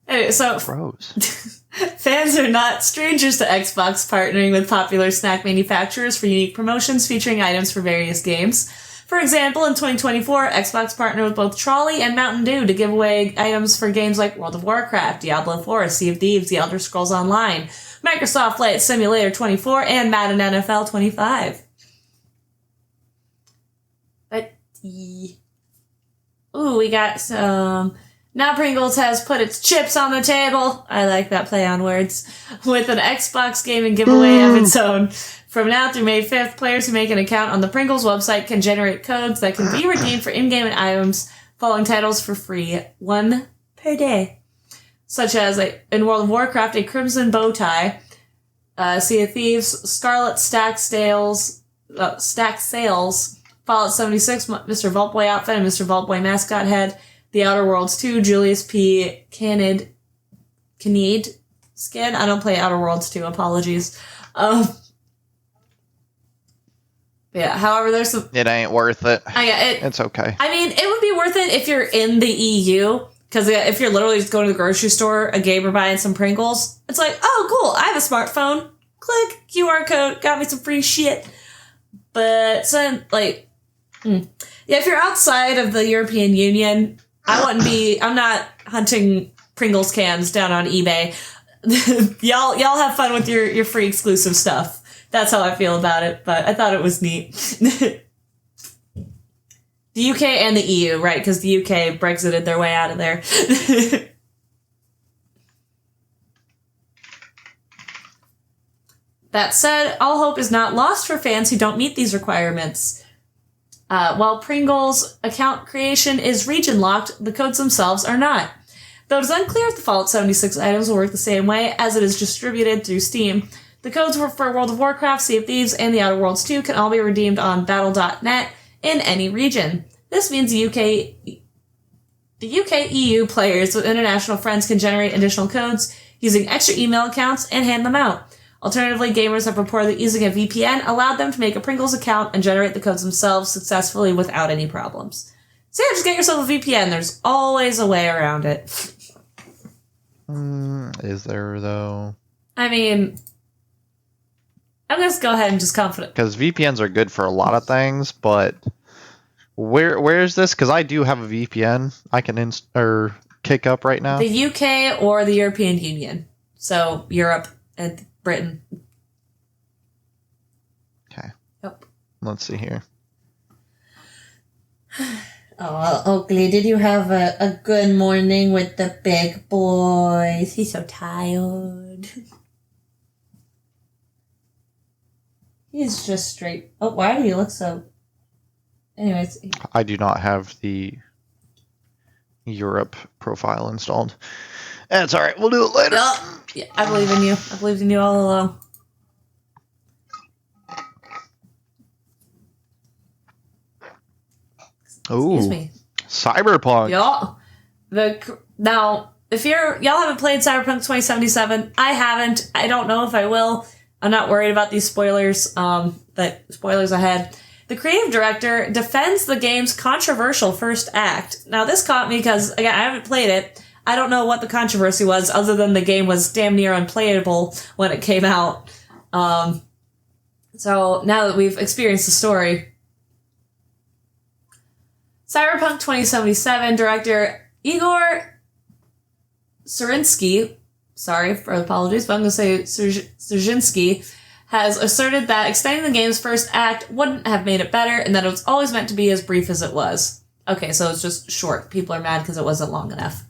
Anyway, so... Gross. Fans are not strangers to Xbox partnering with popular snack manufacturers for unique promotions featuring items for various games. For example, in 2024, Xbox partnered with both Trolley and Mountain Dew to give away items for games like World of Warcraft, Diablo 4, Sea of Thieves, The Elder Scrolls Online, Microsoft Flight Simulator 24, and Madden NFL 25. Ooh, we got some... Now Pringles has put its chips on the table. I like that play on words. With an Xbox gaming giveaway of its own. From now through May 5th, players who make an account on the Pringles website can generate codes that can be redeemed for in-game items following titles for free, 1 per day. Such as, in World of Warcraft, a Crimson Bow Tie, Sea of Thieves, Scarlet Stack Sales, Fallout 76, Mr. Vaultboy outfit and Mr. Vaultboy mascot head, The Outer Worlds 2, Julius P. Canid skin. I don't play Outer Worlds 2, apologies. Yeah, however, there's some... It ain't worth it. It's okay. I mean, it would be worth it if you're in the EU, because if you're literally just going to the grocery store, a gamer buying some Pringles, it's like, oh, cool, I have a smartphone. Click, QR code, got me some free shit. But, yeah, if you're outside of the European Union... I'm not hunting Pringles cans down on eBay. y'all have fun with your free exclusive stuff. That's how I feel about it, but I thought it was neat. The UK and the EU, right? Because the UK Brexited their way out of there. That said, all hope is not lost for fans who don't meet these requirements. While Pringles account creation is region-locked, the codes themselves are not. Though it is unclear if the Fallout 76 items will work the same way, as it is distributed through Steam, the codes for World of Warcraft, Sea of Thieves, and The Outer Worlds 2 can all be redeemed on Battle.net in any region. This means the UK EU players with international friends can generate additional codes using extra email accounts and hand them out. Alternatively, gamers have reported that using a VPN allowed them to make a Pringles account and generate the codes themselves successfully without any problems. So yeah, just get yourself a VPN. There's always a way around it. Is there, though? I mean, I'm going to go ahead and just confident. Because VPNs are good for a lot of things, but where is this? Because I do have a VPN I can kick up right now. The UK or the European Union. So Europe and Britain. Okay. Yep. Let's see here. Oh, Oakley, did you have a good morning with the big boys? He's so tired. He's just straight. Oh, why do you look so... Anyways. I do not have the Europe profile installed. That's alright, we'll do it later. Oh, yeah, I believe in you. I believed in you all along. Excuse me. Cyberpunk. Yeah. Now, if y'all haven't played Cyberpunk 2077, I haven't. I don't know if I will. I'm not worried about these spoilers. But spoilers ahead. The creative director defends the game's controversial first act. Now, this caught me because, again, I haven't played it. I don't know what the controversy was, other than the game was damn near unplayable when it came out. So now that we've experienced the story, Cyberpunk 2077 director Igor Surinsky, sorry for the apologies, but I'm going to say Surinsky, has asserted that extending the game's first act wouldn't have made it better, and that it was always meant to be as brief as it was. Okay, so it's just short. People are mad because it wasn't long enough.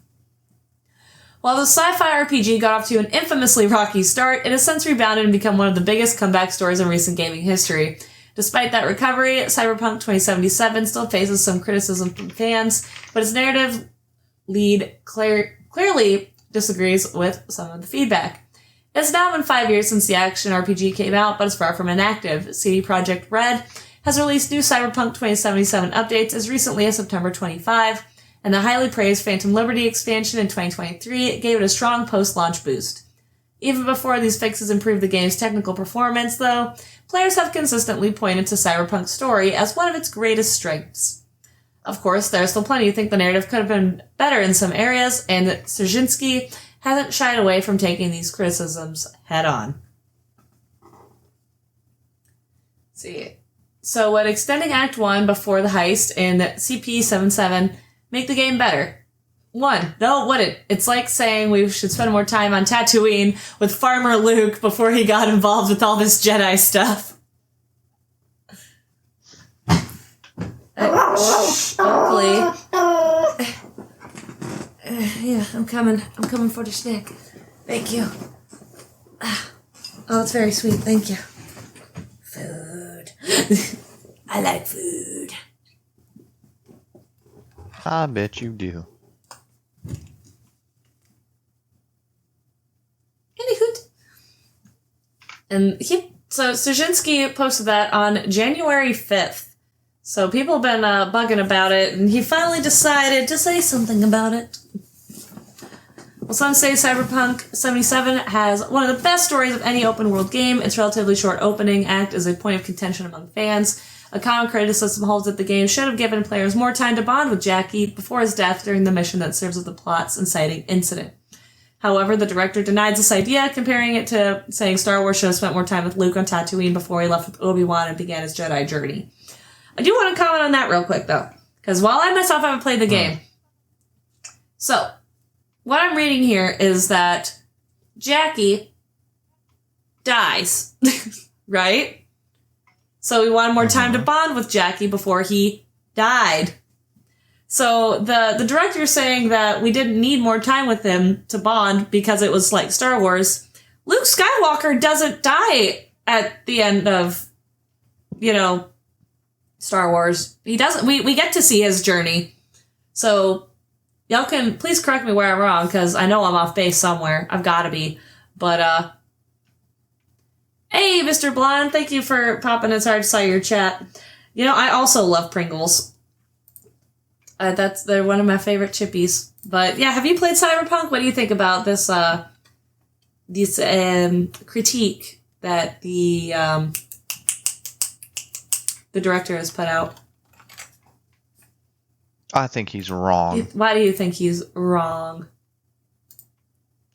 While the sci-fi RPG got off to an infamously rocky start, it has since rebounded and become one of the biggest comeback stories in recent gaming history. Despite that recovery, Cyberpunk 2077 still faces some criticism from fans, but its narrative lead clearly disagrees with some of the feedback. It's now been 5 years since the action RPG came out, but it's far from inactive. CD Projekt Red has released new Cyberpunk 2077 updates as recently as September 25, and the highly praised Phantom Liberty expansion in 2023 gave it a strong post-launch boost. Even before these fixes improved the game's technical performance, though, players have consistently pointed to Cyberpunk's story as one of its greatest strengths. Of course, there's still plenty who think the narrative could have been better in some areas, and that Surinsky hasn't shied away from taking these criticisms head-on. See, so would extending Act 1 before the heist in CP77 make the game better? 1. No, it wouldn't. It's like saying we should spend more time on Tatooine with Farmer Luke before he got involved with all this Jedi stuff. Oakley. Yeah, I'm coming. I'm coming for the snack. Thank you. Oh, it's very sweet. Thank you. Food. I like food. I bet you do. Anywho. And so Surinsky posted that on January 5th. So people have been bugging about it, and he finally decided to say something about it. Well, some say Cyberpunk 77 has one of the best stories of any open-world game. Its relatively short opening act is a point of contention among fans. A common criticism holds that the game should have given players more time to bond with Jackie before his death during the mission that serves as the plot's inciting incident. However, the director denies this idea, comparing it to saying Star Wars should have spent more time with Luke on Tatooine before he left with Obi-Wan and began his Jedi journey. I do want to comment on that real quick, though, because while I myself haven't played the game, so what I'm reading here is that Jackie dies, right? So we wanted more time to bond with Jackie before he died. So the director saying that we didn't need more time with him to bond because it was like Star Wars. Luke Skywalker doesn't die at the end of, Star Wars. He doesn't. We get to see his journey. So y'all can please correct me where I'm wrong, because I know I'm off base somewhere. I've got to be. But hey, Mr. Blonde, thank you for popping in. Sorry, I saw your chat. I also love Pringles. They're one of my favorite chippies. But yeah, have you played Cyberpunk? What do you think about this critique that the director has put out? I think he's wrong. Why do you think he's wrong?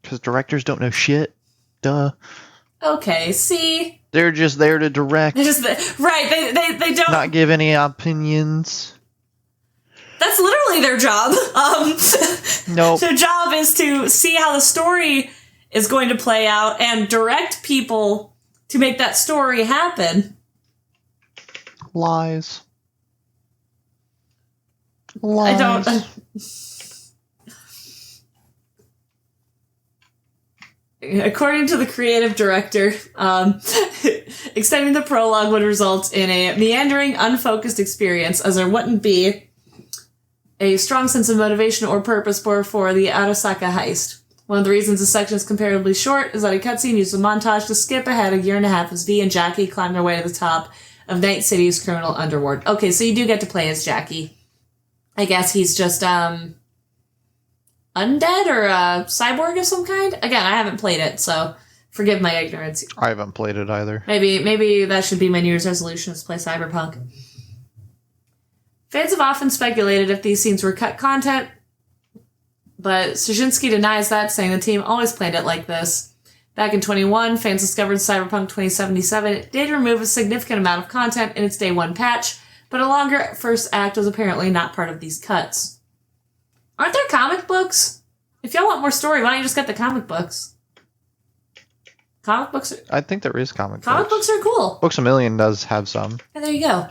Because directors don't know shit. Duh. Okay, see? They're just there to direct. They're just right, they don't... Not give any opinions. That's literally their job. Nope. Their job is to see how the story is going to play out and direct people to make that story happen. Lies. I don't... According to the creative director, extending the prologue would result in a meandering, unfocused experience, as there wouldn't be a strong sense of motivation or purpose for the Arasaka heist. One of the reasons the section is comparatively short is that a cutscene used a montage to skip ahead a year and a half as V and Jackie climb their way to the top of Night City's criminal underworld. Okay, so you do get to play as Jackie. I guess he's just, undead or a cyborg of some kind? Again, I haven't played it, so forgive my ignorance. I haven't played it either. Maybe that should be my New Year's resolution, is to play Cyberpunk. Fans have often speculated if these scenes were cut content, but Straczynski denies that, saying the team always planned it like this. Back in 2021, fans discovered Cyberpunk 2077 did remove a significant amount of content in its day one patch, but a longer first act was apparently not part of these cuts. Aren't there comic books? If y'all want more story, why don't you just get the comic books? Comic books I think there is comic books are cool. Books A Million does have some. And there you go.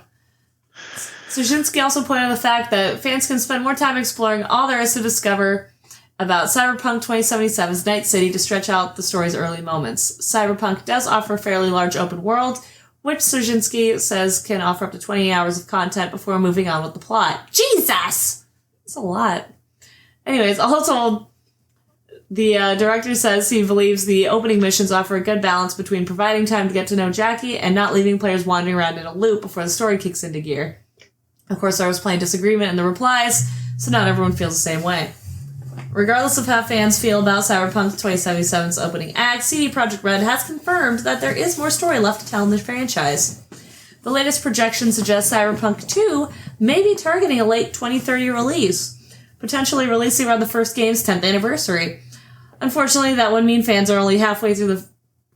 Straczynski also pointed out the fact that fans can spend more time exploring all there is to discover about Cyberpunk 2077's Night City to stretch out the story's early moments. Cyberpunk does offer a fairly large open world, which Straczynski says can offer up to 20 hours of content before moving on with the plot. Jesus! That's a lot. Anyways, all told, the director says he believes the opening missions offer a good balance between providing time to get to know Jackie and not leaving players wandering around in a loop before the story kicks into gear. Of course, there was plenty of disagreement in the replies, so not everyone feels the same way. Regardless of how fans feel about Cyberpunk 2077's opening act, CD Projekt Red has confirmed that there is more story left to tell in the franchise. The latest projection suggests Cyberpunk 2 may be targeting a late 2030 release, potentially releasing around the first game's 10th anniversary. Unfortunately, that would mean fans are only halfway through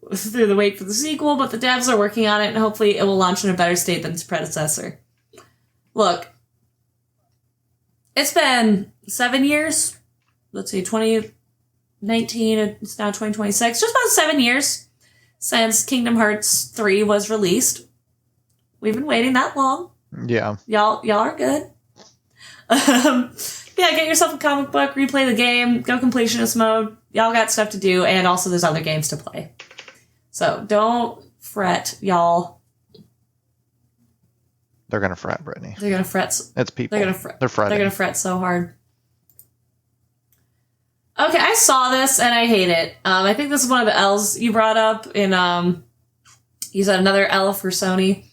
the wait for the sequel, but the devs are working on it, and hopefully it will launch in a better state than its predecessor. Look, it's been 7 years. Let's see, 2019, it's now 2026. Just about 7 years since Kingdom Hearts 3 was released. We've been waiting that long. Yeah. Y'all are good. Yeah, get yourself a comic book, replay the game, go completionist mode. Y'all got stuff to do, and also there's other games to play. So don't fret, y'all. They're gonna fret, Brittany. They're gonna fret. It's people. They're gonna fret. They're fretting. They're gonna fret so hard. Okay, I saw this and I hate it. I think this is one of the L's you brought up in, you said another L for Sony.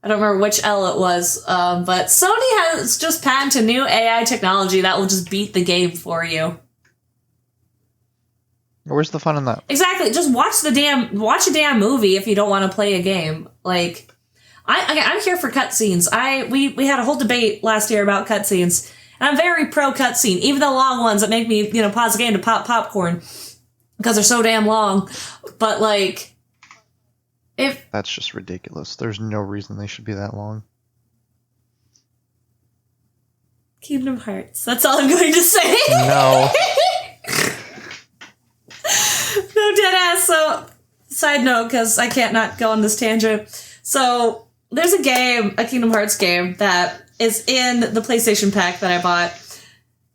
I don't remember which L it was, but Sony has just patented new AI technology that will just beat the game for you. Where's the fun in that? Exactly. Just watch a damn movie if you don't want to play a game. Like, I'm here for cutscenes. We had a whole debate last year about cutscenes, and I'm very pro cutscene, even the long ones that make me, pause the game to pop popcorn because they're so damn long. But like, if that's just ridiculous. There's no reason they should be that long. Kingdom Hearts. That's all I'm going to say. No. No, deadass. So, side note, because I can't not go on this tangent. So, there's a Kingdom Hearts game that is in the PlayStation pack that I bought.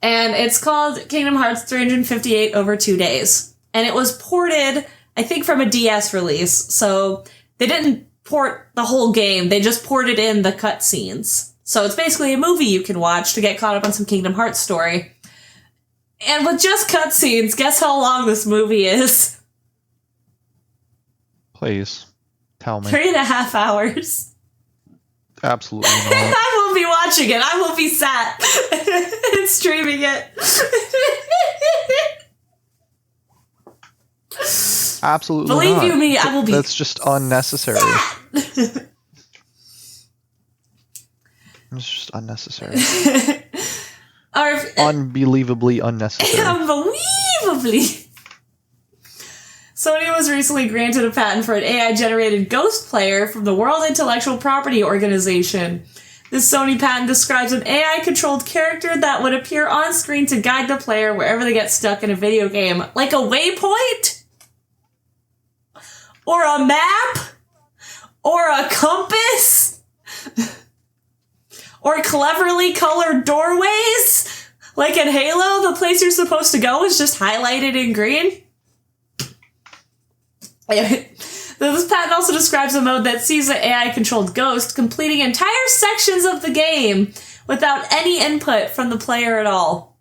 And it's called Kingdom Hearts 358 over 2 days. And it was ported, I think, from a DS release. So, they didn't port the whole game. They just ported in the cutscenes. So, it's basically a movie you can watch to get caught up on some Kingdom Hearts story. And with just cutscenes, guess how long this movie is? Please, tell me. 3.5 hours. Absolutely not. I will be watching it. I will be sat and streaming it. Absolutely Believe not. you me, I will be. That's just unnecessary. It's just unnecessary. Unbelievably unnecessary. Unbelievably. So Sony was recently granted a patent for an AI-generated ghost player from the World Intellectual Property Organization. This Sony patent describes an AI-controlled character that would appear on screen to guide the player wherever they get stuck in a video game. Like a waypoint? Or a map? Or a compass? Or cleverly colored doorways? Like in Halo, the place you're supposed to go is just highlighted in green? This patent also describes a mode that sees an AI-controlled ghost completing entire sections of the game without any input from the player at all.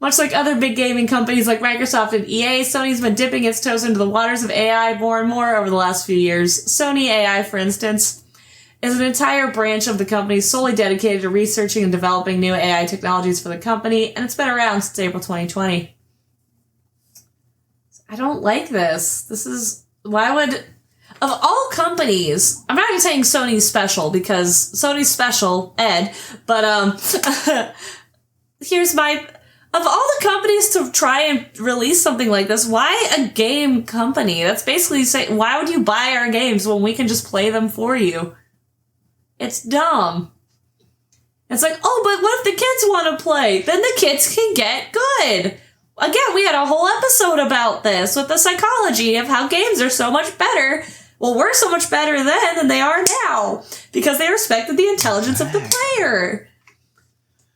Much like other big gaming companies like Microsoft and EA, Sony's been dipping its toes into the waters of AI more and more over the last few years. Sony AI, for instance, is an entire branch of the company solely dedicated to researching and developing new AI technologies for the company, and it's been around since April 2020. I don't like this. This is... Why would... Of all companies... I'm not even saying Sony's special, because Sony's special, Ed, but, here's my... Of all the companies to try and release something like this, why a game company? That's basically saying, why would you buy our games when we can just play them for you? It's dumb. It's like, oh, but what if the kids want to play? Then the kids can get good. Again, we had a whole episode about this with the psychology of how games are so much better. Well, we're so much better then than they are now because they respected the intelligence of the player.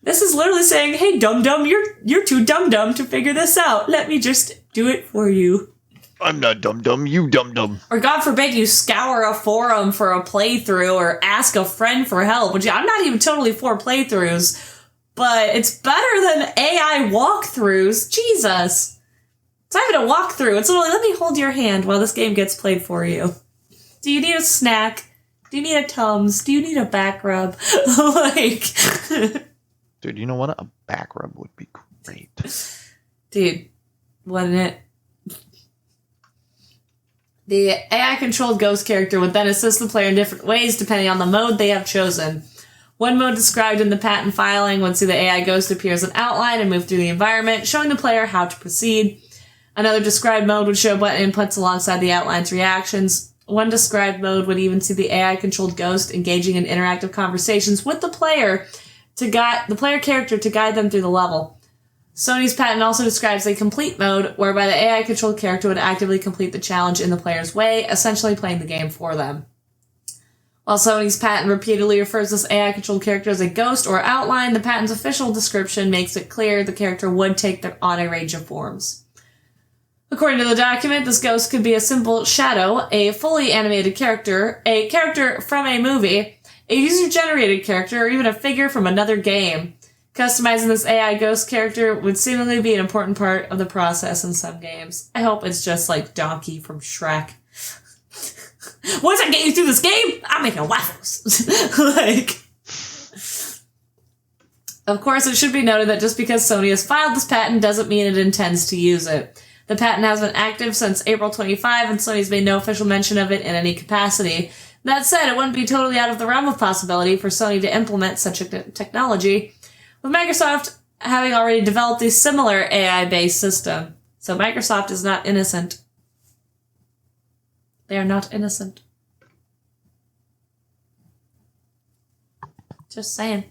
This is literally saying, hey, dum-dum, you're too dum-dum to figure this out. Let me just do it for you. I'm not dum-dum, you dum-dum. Or God forbid you scour a forum for a playthrough or ask a friend for help, which I'm not even totally for playthroughs, but it's better than AI walkthroughs. Jesus. It's not even a walkthrough. It's literally, let me hold your hand while this game gets played for you. Do you need a snack? Do you need a Tums? Do you need a back rub? Like... Dude, you know what? A back rub would be great. Dude, wouldn't it? The AI-controlled ghost character would then assist the player in different ways depending on the mode they have chosen. One mode described in the patent filing would see the AI ghost appear as an outline and move through the environment, showing the player how to proceed. Another described mode would show button inputs alongside the outline's reactions. One described mode would even see the AI-controlled ghost engaging in interactive conversations with the player to guide the player character to guide them through the level. Sony's patent also describes a complete mode, whereby the AI-controlled character would actively complete the challenge in the player's way, essentially playing the game for them. While Sony's patent repeatedly refers to this AI-controlled character as a ghost or outline, the patent's official description makes it clear the character would take on a range of forms. According to the document, this ghost could be a simple shadow, a fully animated character, a character from a movie, a user-generated character, or even a figure from another game. Customizing this AI ghost character would seemingly be an important part of the process in some games. I hope it's just like Donkey from Shrek. Once I get you through this game, I'm making waffles. Like... Of course, it should be noted that just because Sony has filed this patent doesn't mean it intends to use it. The patent has been active since April 25, and Sony's made no official mention of it in any capacity. That said, it wouldn't be totally out of the realm of possibility for Sony to implement such a technology, with Microsoft having already developed a similar AI-based system. So Microsoft is not innocent. They are not innocent. Just saying.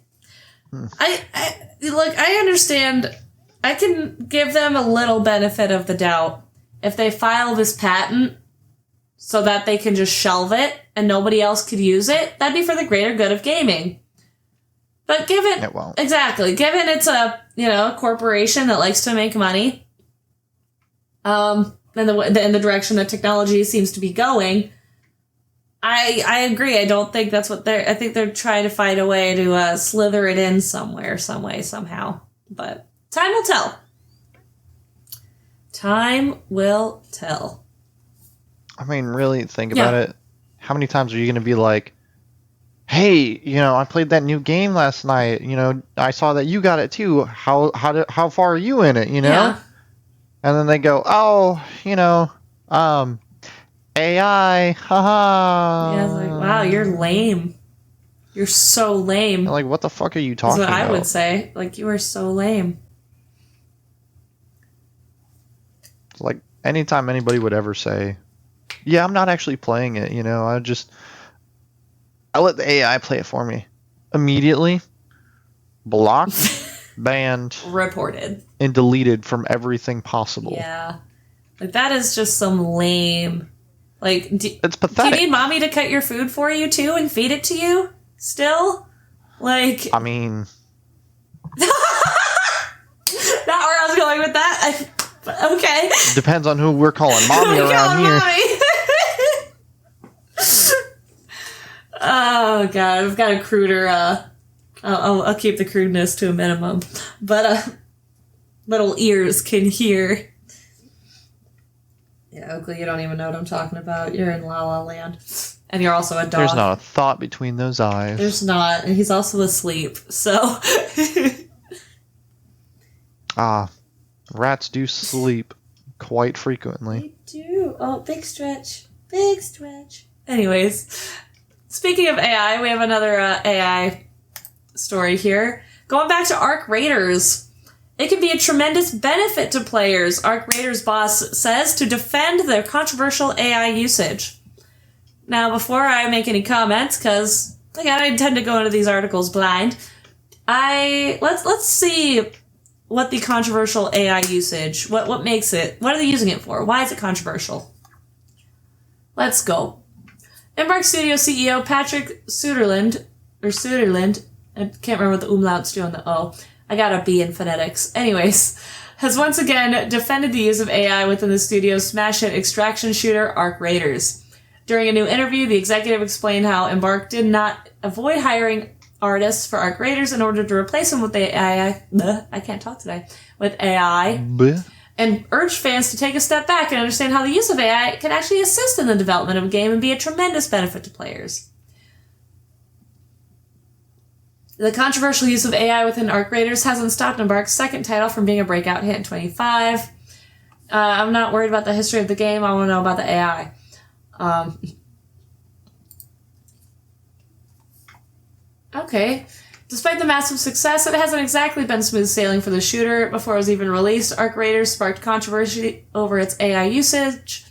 I understand. I can give them a little benefit of the doubt. If they file this patent so that they can just shelve it and nobody else could use it, that'd be for the greater good of gaming. But given... It won't. Exactly. Given it's a corporation that likes to make money, in the direction that technology seems to be going, I agree. I don't think that's what I think they're trying to find a way to slither it in somewhere, some way, somehow. But time will tell. Time will tell. I mean, really, think about it. How many times are you going to be like, hey, I played that new game last night. I saw that you got it too. How far are you in it, Yeah. And then they go, oh, AI, haha. Yeah, it's like, wow, you're lame. You're so lame. Like, what the fuck are you talking about? That's what I would say. Like, you are so lame. Like, anytime anybody would ever say, yeah, I'm not actually playing it, I let the AI play it for me. Immediately, blocked, banned, reported, and deleted from everything possible. Yeah. Like, that is just some lame... Like, it's pathetic. Do you need mommy to cut your food for you, too, and feed it to you? Still? Like... I mean... Not where I was going with that. Okay. Depends on who we're calling mommy around here. Mommy. Oh, God. I've got a cruder... I'll keep the crudeness to a minimum. But, little ears can hear... Yeah, Oakley, you don't even know what I'm talking about. You're in La La Land. And you're also a dog. There's not a thought between those eyes. There's not. And he's also asleep, so... Rats do sleep quite frequently. They do. Oh, big stretch. Big stretch. Anyways, speaking of AI, we have another AI story here. Going back to Arc Raiders... It can be a tremendous benefit to players, Arc Raiders boss says, to defend their controversial AI usage. Now, before I make any comments, because again, I tend to go into these articles blind, let's see what the controversial AI usage, what makes it, what are they using it for? Why is it controversial? Let's go. Embark Studio CEO Patrick Suderland, I can't remember what the umlauts do on the O. I got a B in phonetics. Anyways, has once again defended the use of AI within the studio's smash hit extraction shooter, Arc Raiders. During a new interview, the executive explained how Embark did not avoid hiring artists for Arc Raiders in order to replace them with AI. I can't talk today. With AI. And urged fans to take a step back and understand how the use of AI can actually assist in the development of a game and be a tremendous benefit to players. The controversial use of AI within Arc Raiders hasn't stopped Embark's second title from being a breakout hit in 25. I'm not worried about the history of the game. I want to know about the AI. Okay. Despite the massive success, it hasn't exactly been smooth sailing for the shooter. Before it was even released, Arc Raiders sparked controversy over its AI usage,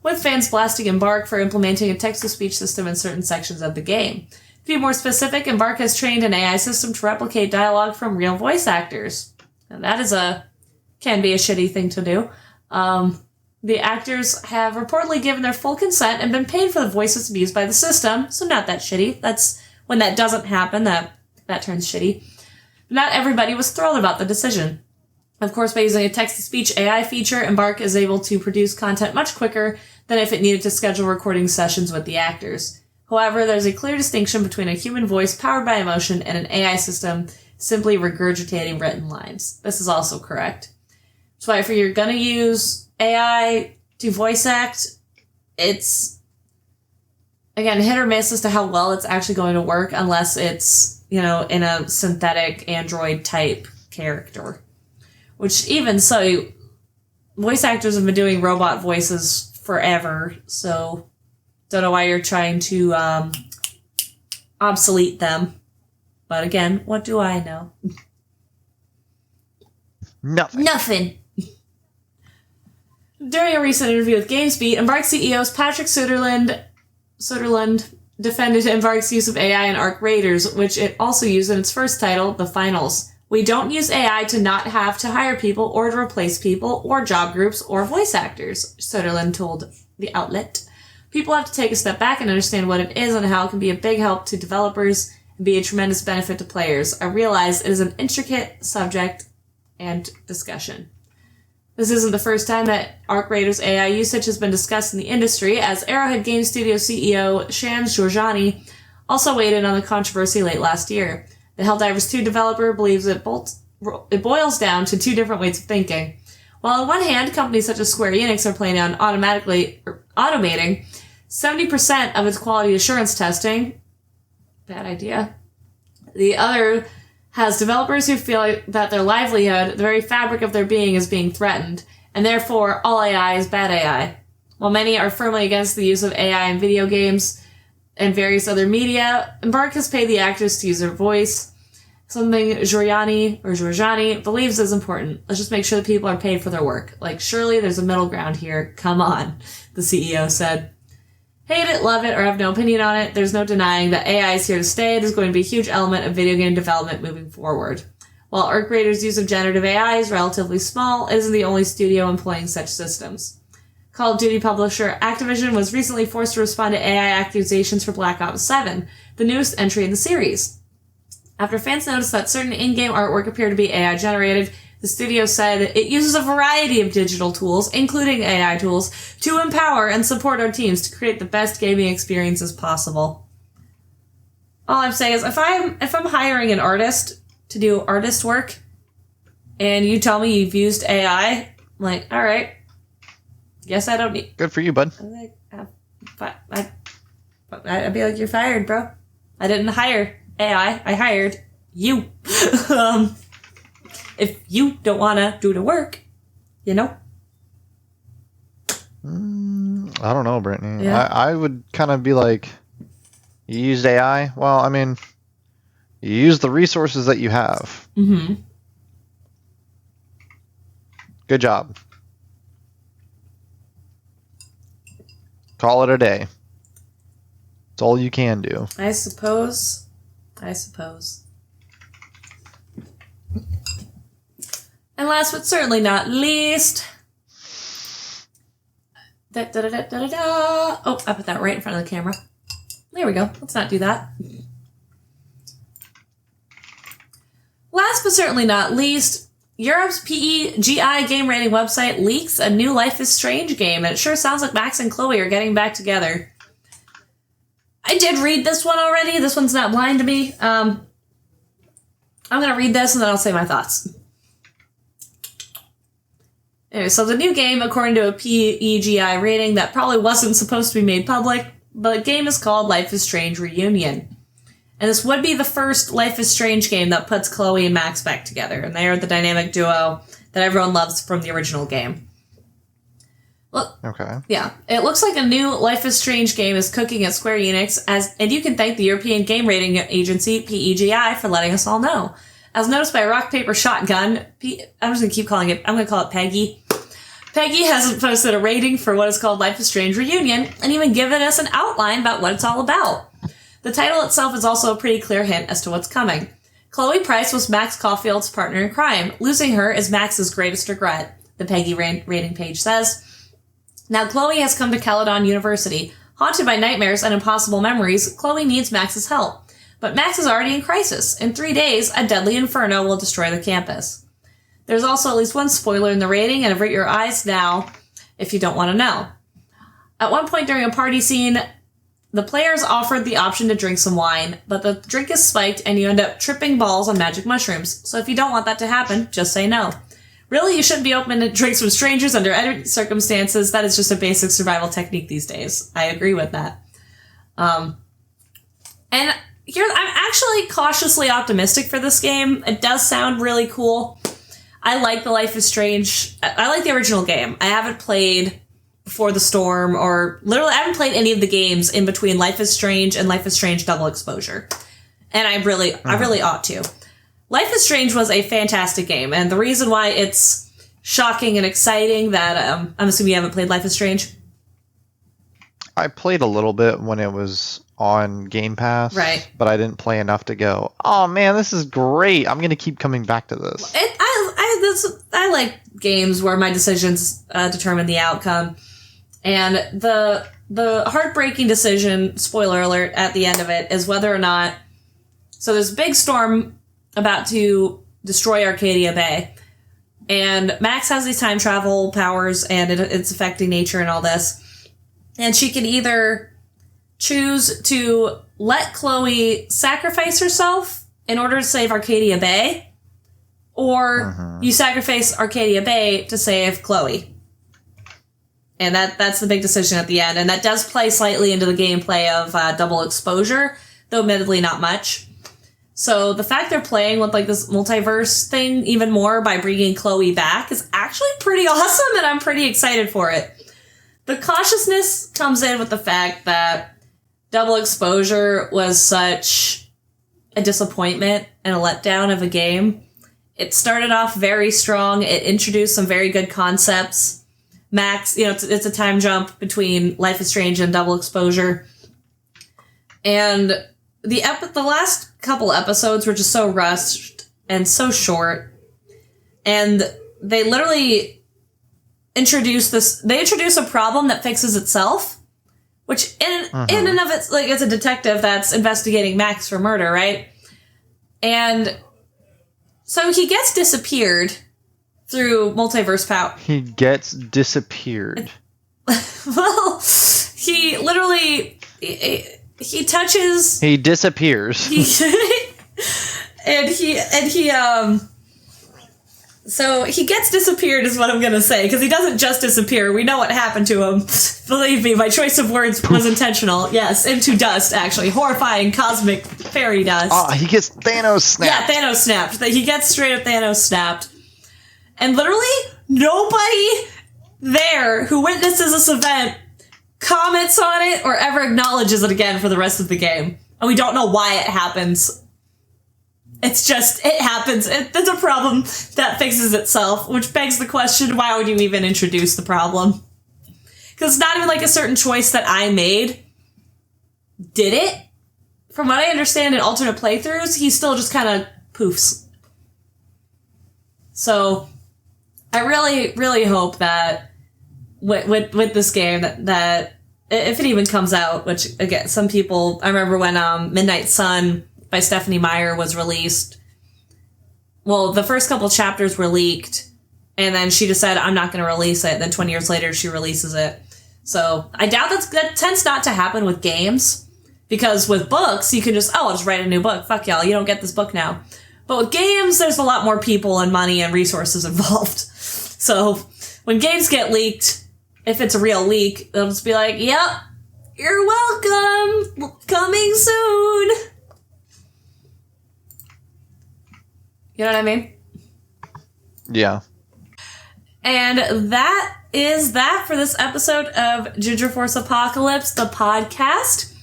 with fans blasting Embark for implementing a text-to-speech system in certain sections of the game. To be more specific, Embark has trained an AI system to replicate dialogue from real voice actors. And that can be a shitty thing to do. The actors have reportedly given their full consent and been paid for the voices used by the system, so not that shitty. That's when that doesn't happen, that turns shitty. But not everybody was thrilled about the decision. Of course, by using a text-to-speech AI feature, Embark is able to produce content much quicker than if it needed to schedule recording sessions with the actors. However, there's a clear distinction between a human voice powered by emotion and an AI system simply regurgitating written lines. This is also correct. That's why if you're going to use AI to voice act, it's, again, hit or miss as to how well it's actually going to work unless it's, in a synthetic android type character. Which, even so, voice actors have been doing robot voices forever, so... Don't know why you're trying to obsolete them. But again, what do I know? Nothing. During a recent interview with GamesBeat, Embark CEO Patrick Suderland defended Embark's use of AI in Arc Raiders, which it also used in its first title, The Finals. We don't use AI to not have to hire people or to replace people or job groups or voice actors, Suderland told the outlet. People have to take a step back and understand what it is and how it can be a big help to developers and be a tremendous benefit to players. I realize it is an intricate subject and discussion. This isn't the first time that Arc Raiders AI usage has been discussed in the industry, as Arrowhead Game Studio CEO Shams Jorjani also weighed in on the controversy late last year. The Helldivers 2 developer believes it boils down to two different ways of thinking. While on one hand, companies such as Square Enix are planning on automating 70% of its quality assurance testing, bad idea. The other has developers who feel that their livelihood, the very fabric of their being, is being threatened, and therefore all AI is bad AI. While many are firmly against the use of AI in video games and various other media, Embark has paid the actors to use their voice, something Giorgiani believes is important. Let's just make sure that people are paid for their work. Like, surely there's a middle ground here. Come on, the CEO said. Hate it, love it, or have no opinion on it, there's no denying that AI is here to stay. There's going to be a huge element of video game development moving forward. While Arc Raiders' use of generative AI is relatively small, it isn't the only studio employing such systems. Call of Duty publisher Activision was recently forced to respond to AI accusations for Black Ops 7, the newest entry in the series. After fans noticed that certain in-game artwork appeared to be AI-generated, the studio said it uses a variety of digital tools, including AI tools, to empower and support our teams to create the best gaming experiences possible. All I'm saying is, if I'm hiring an artist to do artist work, and you tell me you've used AI, I'm like, all right, guess I don't need... Good for you, bud. I'm like, I'd be like, you're fired, bro. I didn't hire AI, I hired you. If you don't want to do the work, you know? I don't know, Brittany. Yeah. I would kind of be like, you used AI? Well, I mean, you use the resources that you have. Mm-hmm. Good job. Call it a day. It's all you can do. I suppose. And last but certainly not least... Oh, I put that right in front of the camera. There we go. Let's not do that. Last but certainly not least, Europe's PEGI game rating website leaks a new Life is Strange game, and it sure sounds like Max and Chloe are getting back together. I did read this one already. This one's not blind to me. I'm going to read this and then I'll say my thoughts. Anyway, so the new game, according to a PEGI rating that probably wasn't supposed to be made public, but the game is called Life is Strange Reunion. And this would be the first Life is Strange game that puts Chloe and Max back together, and they are the dynamic duo that everyone loves from the original game. Look, okay. Yeah, it looks like a new Life is Strange game is cooking at Square Enix, and you can thank the European game rating agency, PEGI, for letting us all know. As noticed by Rock Paper Shotgun, I'm just going to keep calling it, I'm going to call it Peggy. Peggy has posted a rating for what is called Life is Strange Reunion, and even given us an outline about what it's all about. The title itself is also a pretty clear hint as to what's coming. Chloe Price was Max Caulfield's partner in crime. Losing her is Max's greatest regret, the Peggy rating page says. Now Chloe has come to Caledon University. Haunted by nightmares and impossible memories, Chloe needs Max's help. But Max is already in crisis. In 3 days, a deadly inferno will destroy the campus. There's also at least one spoiler in the rating, and avert your eyes now if you don't want to know. At one point during a party scene, the players offered the option to drink some wine, but the drink is spiked and you end up tripping balls on magic mushrooms. So if you don't want that to happen, just say no. Really, you shouldn't be opening drinks from strangers under any circumstances. That is just a basic survival technique these days. I agree with that. And here, I'm actually cautiously optimistic for this game. It does sound really cool. I like the Life is Strange. I like the original game. I haven't played Before the Storm, or literally I haven't played any of the games in between Life is Strange and Life is Strange Double Exposure. And I really ought to. Life is Strange was a fantastic game, and the reason why it's shocking and exciting that, I'm assuming you haven't played Life is Strange? I played a little bit when it was on Game Pass, right? But I didn't play enough to go, oh man, this is great. I'm going to keep coming back to this. I like games where my decisions determine the outcome. And the heartbreaking decision, spoiler alert, at the end of it is whether or not... So there's a big storm about to destroy Arcadia Bay. And Max has these time travel powers, and it's affecting nature and all this. And she can either choose to let Chloe sacrifice herself in order to save Arcadia Bay, or you sacrifice Arcadia Bay to save Chloe. And that's the big decision at the end. And that does play slightly into the gameplay of Double Exposure, though admittedly not much. So the fact they're playing with like this multiverse thing even more by bringing Chloe back is actually pretty awesome, and I'm pretty excited for it. The cautiousness comes in with the fact that Double Exposure was such a disappointment and a letdown of a game. It started off very strong. It introduced some very good concepts. Max, it's a time jump between Life is Strange and Double Exposure. And the last couple episodes were just so rushed and so short. And they literally introduce a problem that fixes itself, which in and of it's like, it's a detective that's investigating Max for murder, right? And so he gets disappeared through multiverse power. He gets disappeared. Well, he literally he touches. He disappears. So he gets disappeared is what I'm going to say, because he doesn't just disappear. We know what happened to him. Believe me, my choice of words was intentional. Yes, into dust, actually. Horrifying cosmic fairy dust. Oh, he gets Thanos snapped. Yeah, Thanos snapped. He gets straight up Thanos snapped. And literally, nobody there who witnesses this event comments on it or ever acknowledges it again for the rest of the game. And we don't know why it happens. It's just, it happens. It's a problem that fixes itself, which begs the question, why would you even introduce the problem? Because it's not even like a certain choice that I made did it. From what I understand in alternate playthroughs, he still just kind of poofs. So, I really, really hope that with this game that if it even comes out, which, again, some people, I remember when Midnight Sun by Stephanie Meyer was released. Well, the first couple chapters were leaked, and then she just said, I'm not going to release it. Then 20 years later, she releases it. So I doubt that tends not to happen with games, because with books, you can just, I'll just write a new book. Fuck y'all, you don't get this book now. But with games, there's a lot more people and money and resources involved. So when games get leaked, if it's a real leak, they'll just be like, yep, you're welcome, coming soon. You know what I mean? Yeah. And that is that for this episode of Ginger Force Apocalypse, the podcast.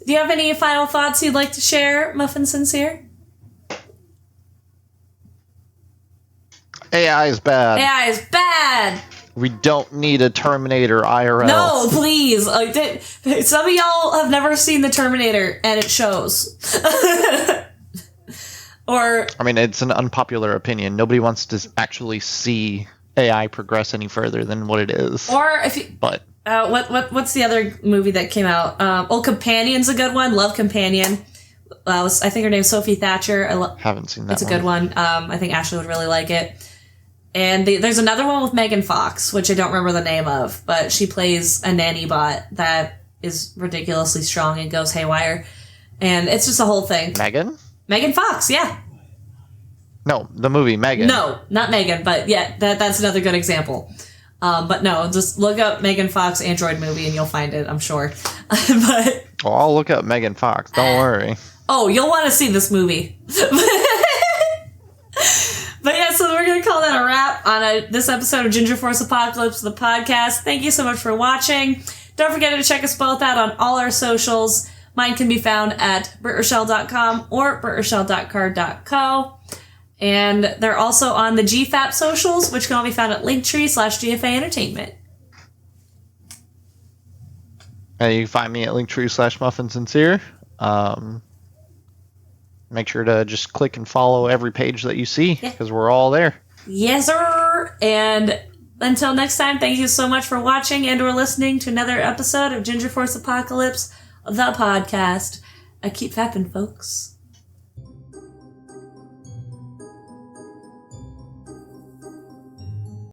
Do you have any final thoughts you'd like to share, Muffin Sincere? AI is bad. AI is bad! We don't need a Terminator IRL. No, please. Some of y'all have never seen the Terminator, and it shows. Or, I mean, it's an unpopular opinion. Nobody wants to actually see AI progress any further than what it is. Or if you, but what's the other movie that came out? Companion's a good one. Love Companion. I think her name's Sophie Thatcher. Haven't seen that. It's a good one. I think Ashley would really like it. And there's another one with Megan Fox, which I don't remember the name of, but she plays a nanny bot that is ridiculously strong and goes haywire. And it's just a whole thing. Megan Fox, yeah. No, the movie Megan. No, not Megan, but yeah, that's another good example. But no, just look up Megan Fox Android movie and you'll find it, I'm sure. But well, I'll look up Megan Fox, don't worry. Oh, you'll want to see this movie. But yeah, so we're going to call that a wrap on this episode of Ginger Force Apocalypse, the podcast. Thank you so much for watching. Don't forget to check us both out on all our socials. Mine can be found at BritRochelle.com or BritRochelle.card.co. And they're also on the GFAP socials, which can all be found at Linktree/GFA Entertainment. And you can find me at Linktree/MuffinSincere. Make sure to just click and follow every page that you see, because we're all there. Yes, sir! And until next time, thank you so much for watching and or listening to another episode of Ginger Force Apocalypse, the podcast. Keep fapping, folks.